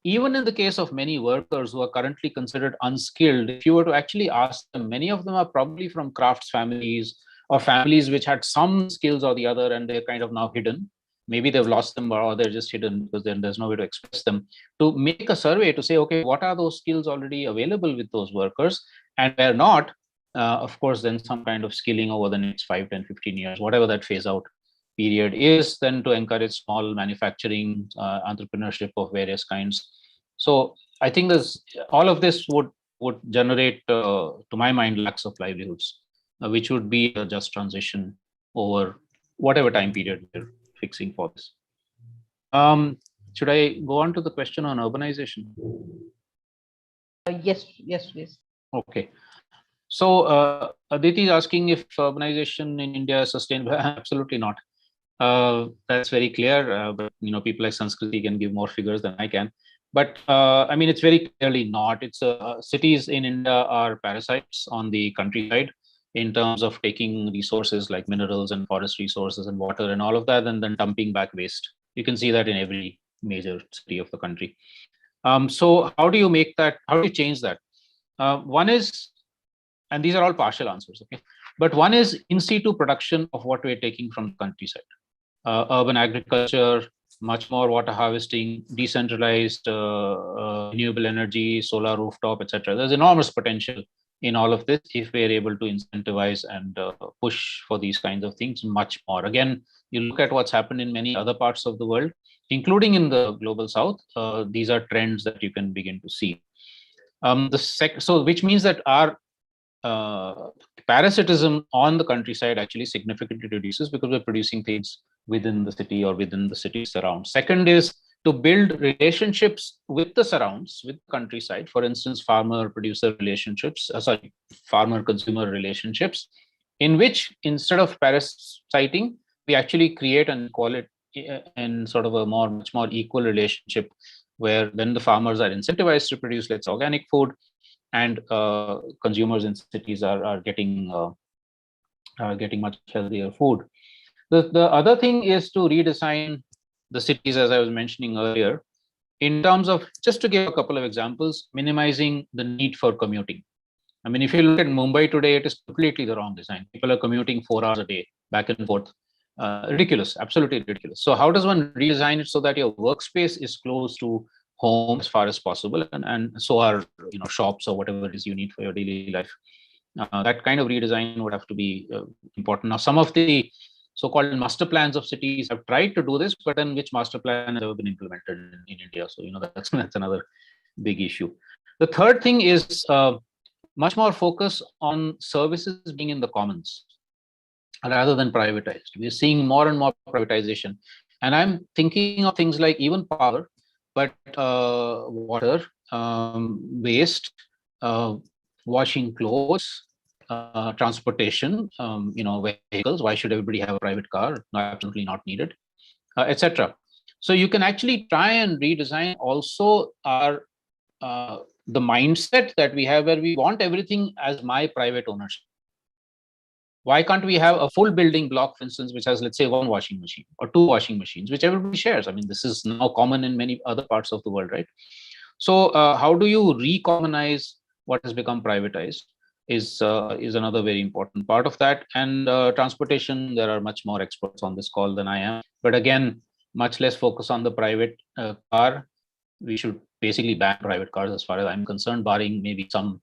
even in the case of many workers who are currently considered unskilled, if you were to actually ask them, many of them are probably from crafts families or families which had some skills or the other, and they're kind of now hidden. Maybe they've lost them or they're just hidden because then there's no way to express them. To make a survey to say, okay, what are those skills already available with those workers? And where not, of course, then some kind of skilling over the next 5, 10, 15 years, whatever that phase out period is, then to encourage small manufacturing, entrepreneurship of various kinds. So I think all of this would generate, to my mind, lakhs of livelihoods, which would be a just transition over whatever time period we're fixing for this. Should I go on to the question on urbanization? Yes, please. Okay. So Aditi is asking if urbanization in India is sustainable. Absolutely not. That's very clear. But people like Sanskriti can give more figures than I can. But I mean, it's very clearly not. It's cities in India are parasites on the countryside in terms of taking resources like minerals and forest resources and water and all of that, and then dumping back waste. You can see that in every major city of the country. So how do you make that? How do you change that? One is, and these are all partial answers, okay? But one is in situ production of what we're taking from the countryside. Urban agriculture, much more water harvesting, decentralized renewable energy, solar rooftop, etc. There's enormous potential in all of this if we are able to incentivize and push for these kinds of things much more. Again, you look at what's happened in many other parts of the world, including in the global south. These are trends that you can begin to see. So which means that our parasitism on the countryside actually significantly reduces because we're producing things within the city or within the city surrounds. Second is to build relationships with the surrounds, with the countryside. For instance, farmer-producer relationships, farmer-consumer relationships, in which instead of parasiting, we actually create an equality and sort of a much more equal relationship, where then the farmers are incentivized to produce, let's say, organic food, and consumers in cities are getting much healthier food. The other thing is to redesign the cities, as I was mentioning earlier, in terms of, just to give a couple of examples, minimizing the need for commuting. I mean, if you look at Mumbai today, it is completely the wrong design. People are commuting 4 hours a day back and forth. Ridiculous, absolutely ridiculous. So how does one redesign it so that your workspace is close to home as far as possible, and so are shops or whatever it is you need for your daily life? That kind of redesign would have to be important. Now, some of the so-called master plans of cities have tried to do this, but then which master plan has ever been implemented in India? So that's another big issue. The third thing is much more focus on services being in the commons rather than privatized. We're seeing more and more privatization, and I'm thinking of things like even power, but water, waste, washing clothes, transportation, vehicles. Why should everybody have a private car? No, absolutely not needed, etc. So you can actually try and redesign also our the mindset that we have, where we want everything as my private ownership. Why can't we have a full building block, for instance, which has, let's say, 1 washing machine or 2 washing machines, which everybody shares? I mean, this is now common in many other parts of the world, right? So how do you recommonize what has become privatized is another very important part of that. And transportation, there are much more experts on this call than I am. But again, much less focus on the private car. We should basically ban private cars as far as I'm concerned, barring maybe some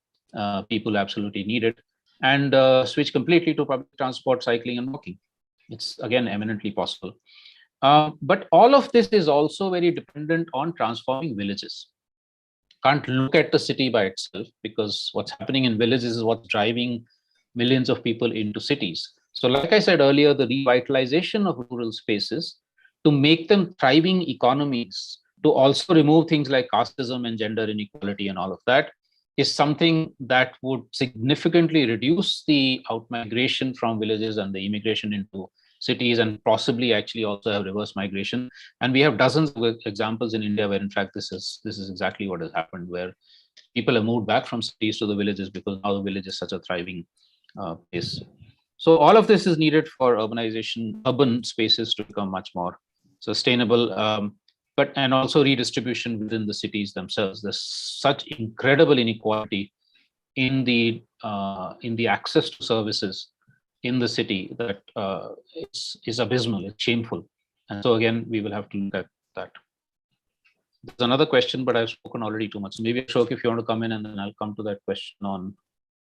people absolutely need it, and switch completely to public transport, cycling, and walking. It's, again, eminently possible. But all of this is also very dependent on transforming villages. Can't look at the city by itself, because what's happening in villages is what's driving millions of people into cities. So like I said earlier, the revitalization of rural spaces to make them thriving economies, to also remove things like casteism and gender inequality and all of that, is something that would significantly reduce the outmigration from villages and the immigration into cities, and possibly actually also have reverse migration. And we have dozens of examples in India where, in fact, this is exactly what has happened, where people have moved back from cities to the villages because now the village is such a thriving place. So all of this is needed for urbanization, urban spaces to become much more sustainable, and also redistribution within the cities themselves. There's such incredible inequality in the access to services in the city that is abysmal, it's shameful. And so again, we will have to look at that. There's another question, but I've spoken already too much. So maybe Ashok, if you want to come in, and then I'll come to that question on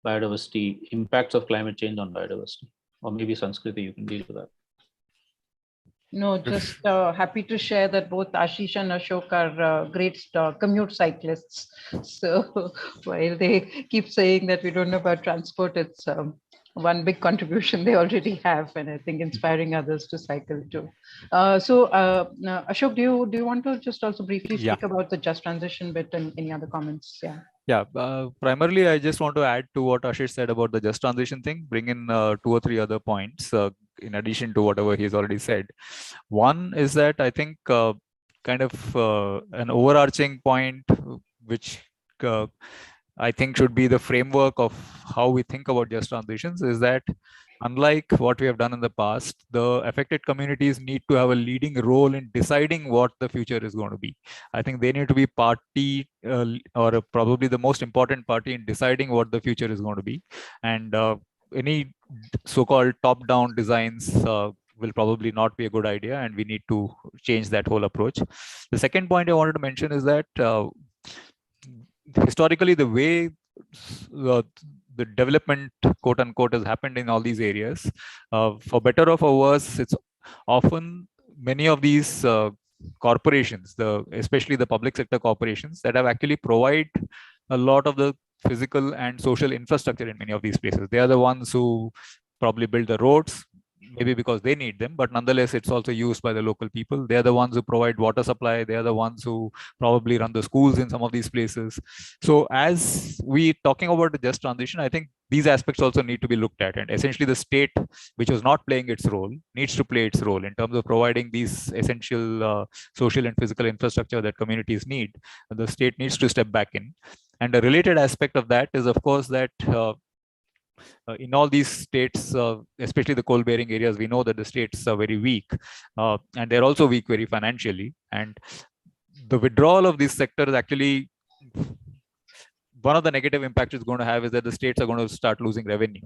biodiversity, impacts of climate change on biodiversity. Or maybe Sanskriti, you can deal with that. No, just happy to share that both Ashish and Ashok are great commute cyclists. So while they keep saying that we don't know about transport, it's one big contribution they already have, and I think inspiring others to cycle too. So Ashok, do you want to just also briefly speak about the just transition bit and any other comments? Yeah, primarily I just want to add to what Ashish said about the just transition thing, bring in 2 or 3 other points in addition to whatever he's already said. One is that I think kind of an overarching point, which I think should be the framework of how we think about just transitions, is that unlike what we have done in the past, the affected communities need to have a leading role in deciding what the future is going to be. I think they need to be party or probably the most important party in deciding what the future is going to be. And any so-called top-down designs will probably not be a good idea, and we need to change that whole approach. The second point I wanted to mention is that historically, the way the development, quote unquote, has happened in all these areas, for better or for worse, it's often many of these corporations, especially the public sector corporations, that have actually provide a lot of the physical and social infrastructure in many of these places. They are the ones who probably build the roads, maybe because they need them, but nonetheless, it's also used by the local people. They are the ones who provide water supply. They are the ones who probably run the schools in some of these places. So as we talking about the just transition, I think these aspects also need to be looked at. And essentially the state, which was not playing its role, needs to play its role in terms of providing these essential social and physical infrastructure that communities need. The state needs to step back in. And a related aspect of that is, of course, that in all these states, especially the coal-bearing areas, we know that the states are very weak, and they're also weak very financially. And the withdrawal of this sector is actually one of the negative impacts it's going to have is that the states are going to start losing revenue,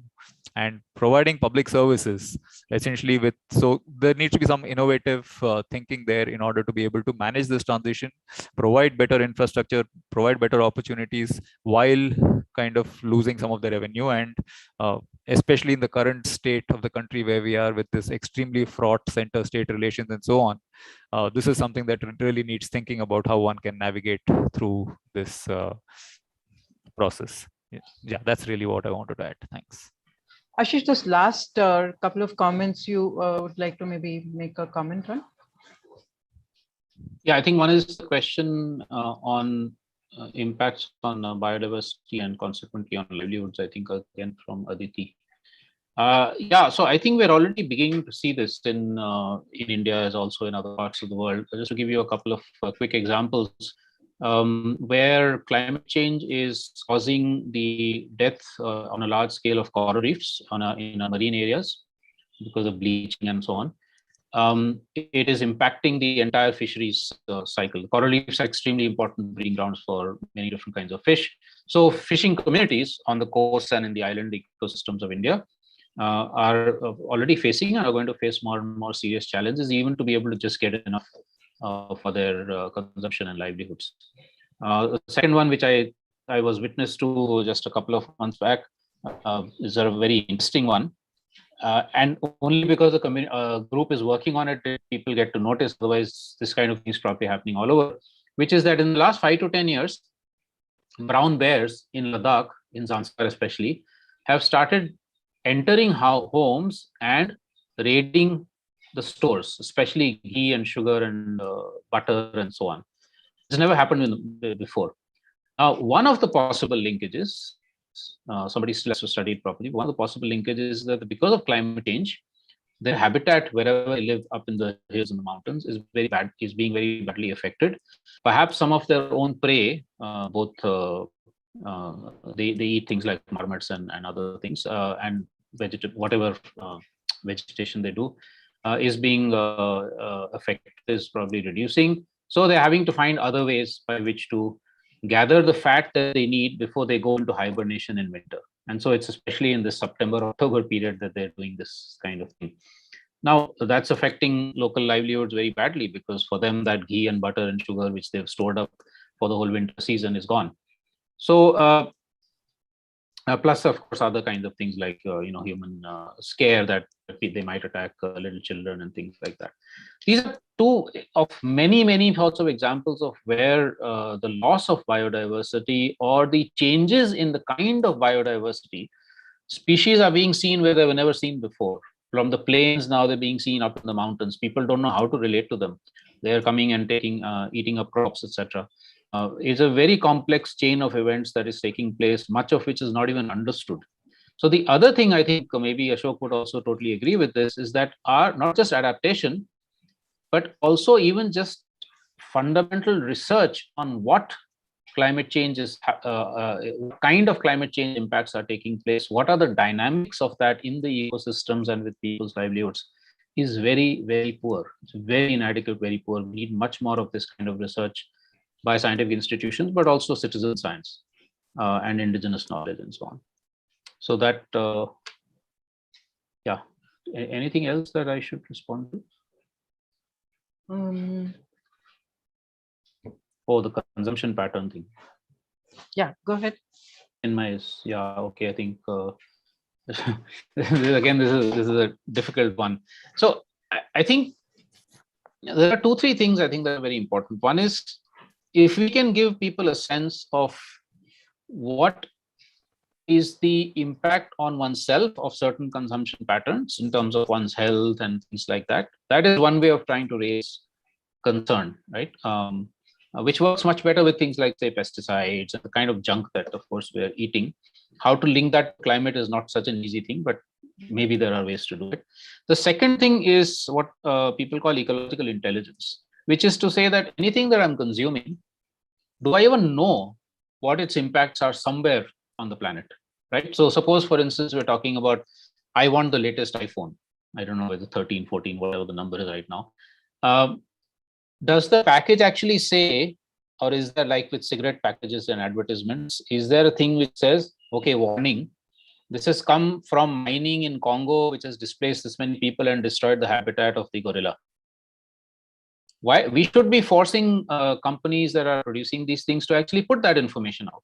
and providing public services essentially so there needs to be some innovative thinking there in order to be able to manage this transition, provide better infrastructure, provide better opportunities while kind of losing some of the revenue. And especially in the current state of the country where we are with this extremely fraught center-state relations and so on, this is something that really needs thinking about how one can navigate through this process. Yeah, that's really what I wanted to add. Thanks. Ashish, this last couple of comments you would like to maybe make a comment on? Yeah, I think one is the question on impacts on biodiversity and consequently on livelihoods, I think again from Aditi. Yeah, so I think we're already beginning to see this in India as also in other parts of the world. Just to give you a couple of quick examples, where climate change is causing the death on a large scale of coral reefs in marine areas because of bleaching and so on. It is impacting the entire fisheries cycle. Coral reefs are extremely important breeding grounds for many different kinds of fish. So fishing communities on the coast and in the island ecosystems of India are already facing and are going to face more and more serious challenges, even to be able to just get enough for their consumption and livelihoods. The second one, which I was witness to just a couple of months back, is a very interesting one. And only because the group is working on it, people get to notice. Otherwise, this kind of thing is probably happening all over, which is that in the last 5 to 10 years, brown bears in Ladakh, in Zanskar especially, have started entering homes and raiding the stores, especially ghee and sugar and butter and so on. It's never happened before. Now, one of the possible linkages, somebody still has to study it properly, one of the possible linkages is that because of climate change, their habitat wherever they live up in the hills and the mountains is being very badly affected. Perhaps some of their own prey, they eat things like marmots and other things, and whatever vegetation they do is being affected, is probably reducing. So they're having to find other ways by which to gather the fat that they need before they go into hibernation in winter. And so it's especially in the September-October period that they're doing this kind of thing. Now, that's affecting local livelihoods very badly, because for them, that ghee and butter and sugar, which they've stored up for the whole winter season, is gone. So, plus, of course, other kinds of things like, human scare that they might attack little children and things like that. These are two of many, many sorts of examples of where the loss of biodiversity or the changes in the kind of biodiversity, species are being seen where they were never seen before. From the plains, now they're being seen up in the mountains. People don't know how to relate to them. They're coming and eating up crops, etc. It's a very complex chain of events that is taking place, much of which is not even understood. So the other thing I think maybe Ashok would also totally agree with this is that not just adaptation, but also even just fundamental research on what climate change is, what kind of climate change impacts are taking place, what are the dynamics of that in the ecosystems and with people's livelihoods, is very, very poor. It's very inadequate, very poor. We need much more of this kind of research by scientific institutions, but also citizen science and indigenous knowledge and so on. So that, Anything else that I should respond to? Oh, the consumption pattern thing. Yeah, go ahead. Okay, I think again, this is a difficult one. So I think there are 2-3 things I think that are very important. One is, if we can give people a sense of what is the impact on oneself of certain consumption patterns in terms of one's health and things like that, that is one way of trying to raise concern, right? Which works much better with things like, say, pesticides and the kind of junk that, of course, we're eating. How to link that to climate is not such an easy thing, but maybe there are ways to do it. The second thing is what people call ecological intelligence, which is to say that anything that I'm consuming, do I even know what its impacts are somewhere on the planet, right? So suppose, for instance, we're talking about, I want the latest iPhone. I don't know whether 13, 14, whatever the number is right now. Does the package actually say, or is there, like with cigarette packages and advertisements, is there a thing which says, okay, warning, this has come from mining in Congo, which has displaced this many people and destroyed the habitat of the gorilla? Why we should be forcing companies that are producing these things to actually put that information out?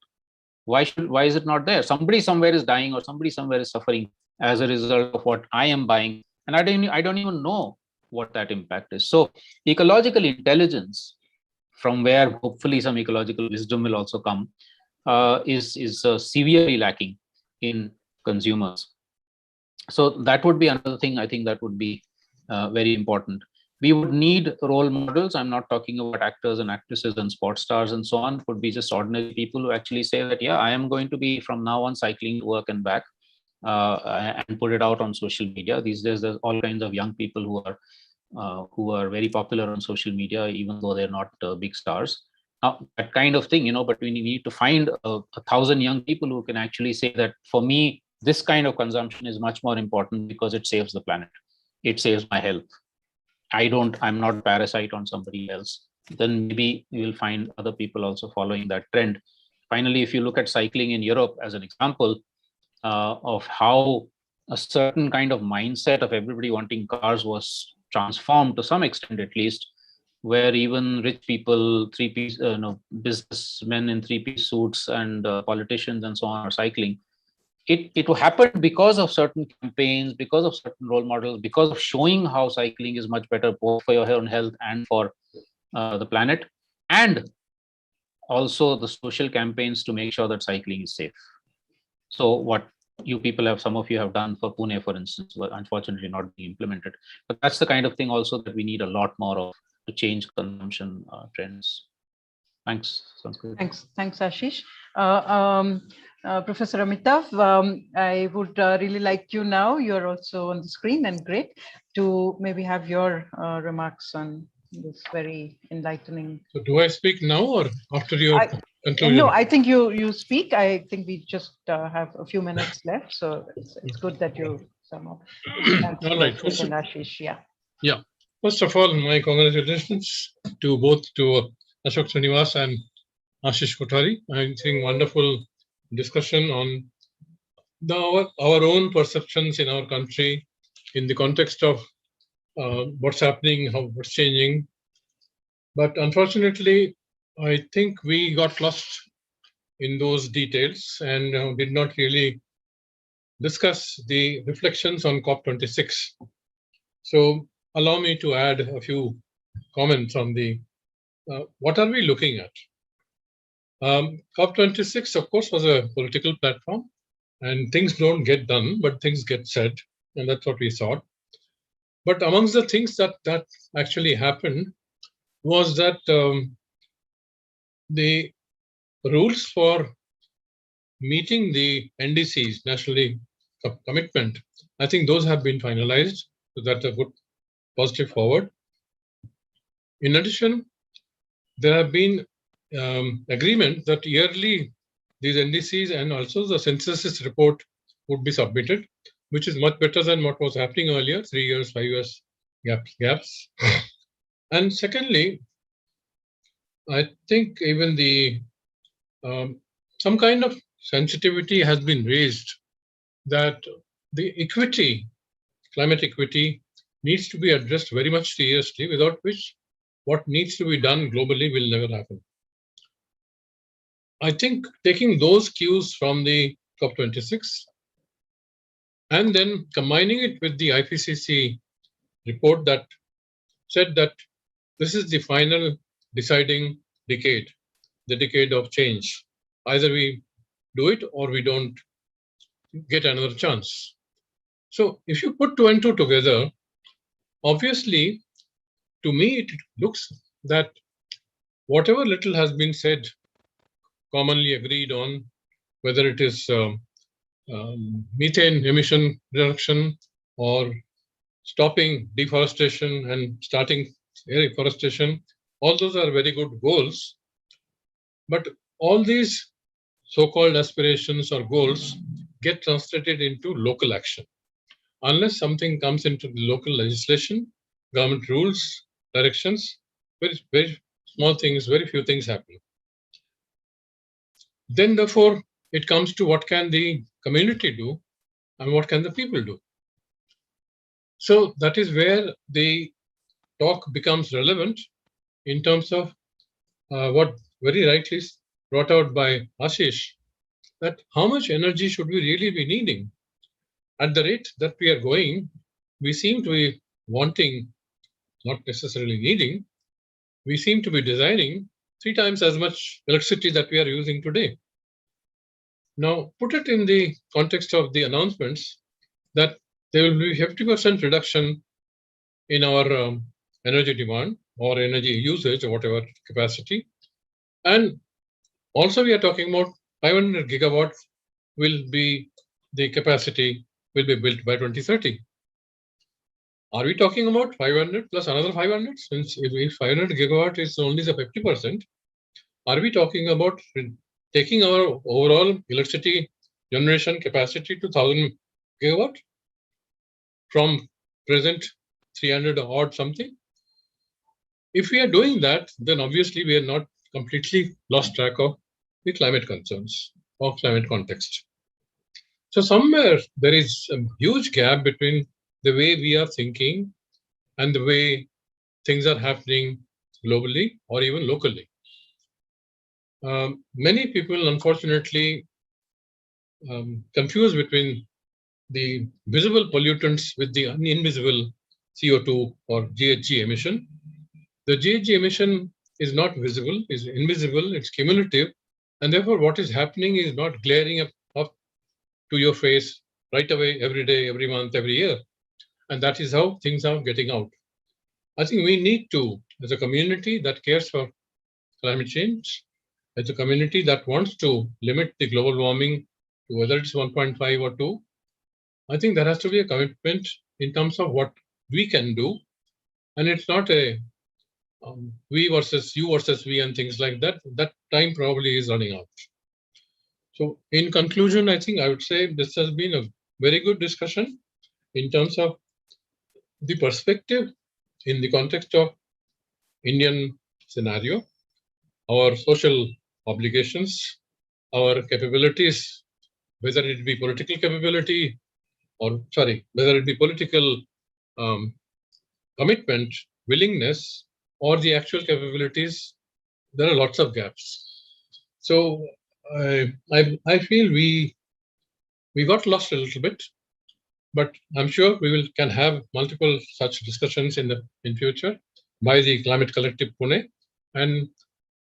Why is it not there? Somebody somewhere is dying, or somebody somewhere is suffering as a result of what I am buying, and I don't even know what that impact is. So ecological intelligence, from where hopefully some ecological wisdom will also come, is severely lacking in consumers. So that would be another thing I think that would be very important. We would need role models. I'm not talking about actors and actresses and sports stars and so on. It would be just ordinary people who actually say that, yeah, I am going to be from now on cycling to work and back, and put it out on social media. These days, there's all kinds of young people who are very popular on social media, even though they're not big stars. Now, that kind of thing, but we need to find 1,000 young people who can actually say that, for me, this kind of consumption is much more important because it saves the planet. It saves my health. I'm not a parasite on somebody else. Then maybe you will find other people also following that trend. Finally, if you look at cycling in Europe as an example of how a certain kind of mindset of everybody wanting cars was transformed to some extent, at least, where even rich people, businessmen in 3-piece suits and politicians and so on are cycling. It happened because of certain campaigns, because of certain role models, because of showing how cycling is much better both for your own health and for the planet, and also the social campaigns to make sure that cycling is safe. So what you people have, some of you have done for Pune, for instance, were unfortunately not being implemented. But that's the kind of thing also that we need a lot more of to change consumption trends. Thanks, Sanskriti. Thanks, Ashish. Professor Amitav, I would really like you now, you're also on the screen, and great, to maybe have your remarks on this very enlightening. So do I speak now or after your conclusion? No, I think you speak. I think we just have a few minutes left, so it's good that you somehow. All right. And Ashish, yeah. Yeah. First of all, my congratulations to both Ashok Srinivas and Ashish Kothari. I think wonderful discussion on our own perceptions in our country in the context of what's happening, what's changing. But unfortunately, I think we got lost in those details and did not really discuss the reflections on COP26. So allow me to add a few comments on the what are we looking at? COP26, of course, was a political platform, and things don't get done, but things get said, and that's what we saw. But amongst the things that actually happened was that the rules for meeting the NDCs, nationally commitment, I think those have been finalized, so that's a good positive forward. In addition, there have been agreement that yearly these NDCs and also the synthesis report would be submitted, which is much better than what was happening earlier, 3 years, 5 years gaps. And secondly, I think even the some kind of sensitivity has been raised that the equity climate equity needs to be addressed very much seriously, without which what needs to be done globally will never happen. I think taking those cues from the COP26 and then combining it with the IPCC report that said that this is the final deciding decade, the decade of change. Either we do it or we don't get another chance. So if you put 2 and 2 together, obviously, to me, it looks that whatever little has been said, commonly agreed on, whether it is methane emission reduction or stopping deforestation and starting reforestation, all those are very good goals. But all these so-called aspirations or goals get translated into local action. Unless something comes into the local legislation, government rules, directions, very small things, very few things happen. Then therefore, it comes to what can the community do and what can the people do. So that is where the talk becomes relevant in terms of what very rightly brought out by Ashish, that how much energy should we really be needing? At the rate that we are going, we seem to be wanting, not necessarily needing, we seem to be designing 3 times as much electricity that we are using today. Now, put it in the context of the announcements that there will be 50% reduction in our energy demand or energy usage or whatever capacity. And also we are talking about 500 gigawatts will be the capacity will be built by 2030. Are we talking about 500 plus another 500? Since if 500 gigawatt is only the 50%, are we talking about taking our overall electricity generation capacity to 1000 gigawatt from present 300 odd something? If we are doing that, then obviously we are not completely lost track of the climate concerns or climate context. So somewhere there is a huge gap between the way we are thinking and the way things are happening globally or even locally. Many people, unfortunately, confuse between the visible pollutants with the invisible CO2 or GHG emission. The GHG emission is not visible, is invisible, it's cumulative, and therefore what is happening is not glaring up to your face right away, every day, every month, every year. And that is how things are getting out. I think we need to, as a community that cares for climate change, as a community that wants to limit the global warming to whether it's 1.5 or 2, I think there has to be a commitment in terms of what we can do. And it's not a we versus you versus we and things like that. That time probably is running out. So in conclusion, I think I would say this has been a very good discussion in terms of the perspective in the context of Indian scenario, our social obligations, our capabilities, whether it be political capability or, whether it be political commitment, willingness, or the actual capabilities, there are lots of gaps. So I feel we got lost a little bit, but I'm sure we can have multiple such discussions in future by the Climate Collective Pune, and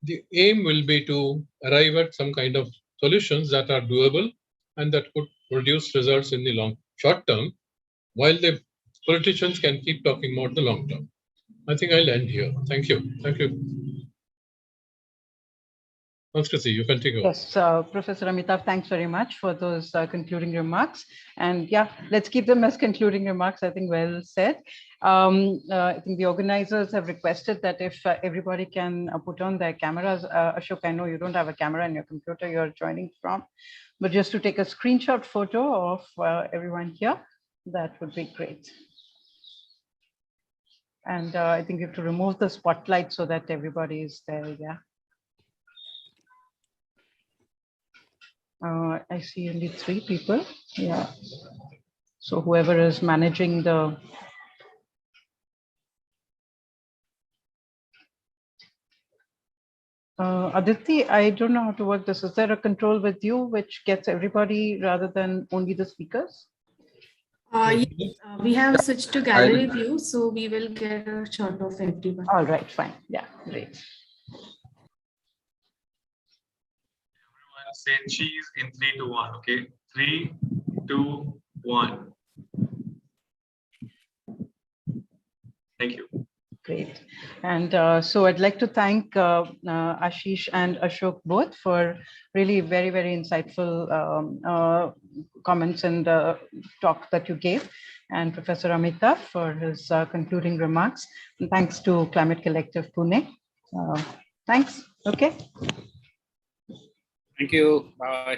the aim will be to arrive at some kind of solutions that are doable and that could produce results in the short term, while the politicians can keep talking about the long term. I think I'll end here. Thank you. Thank you. Sanskriti, you can take over. Yes, Professor Amitav, thanks very much for those concluding remarks. And yeah, let's keep them as concluding remarks. I think well said. I think the organizers have requested that if everybody can put on their cameras. Ashok, I know you don't have a camera on your computer you're joining from, but just to take a screenshot photo of everyone here, that would be great. And I think you have to remove the spotlight so that everybody is there, yeah. I see only 3 people. Yeah. So whoever is managing the Aditi, I don't know how to work this. Is there a control with you which gets everybody rather than only the speakers? Yes, we have switched to gallery view, so we will get a shot of everyone. All right, fine. Yeah, great. Everyone say cheese in 3, 2, 1. Okay, 3, 2, 1. Thank you. Great. And so I'd like to thank Ashish and Ashok both for really very, very insightful comments and talk that you gave, and Professor Amitav for his concluding remarks. And thanks to Climate Collective Pune. Thanks. Okay. Thank you. Bye.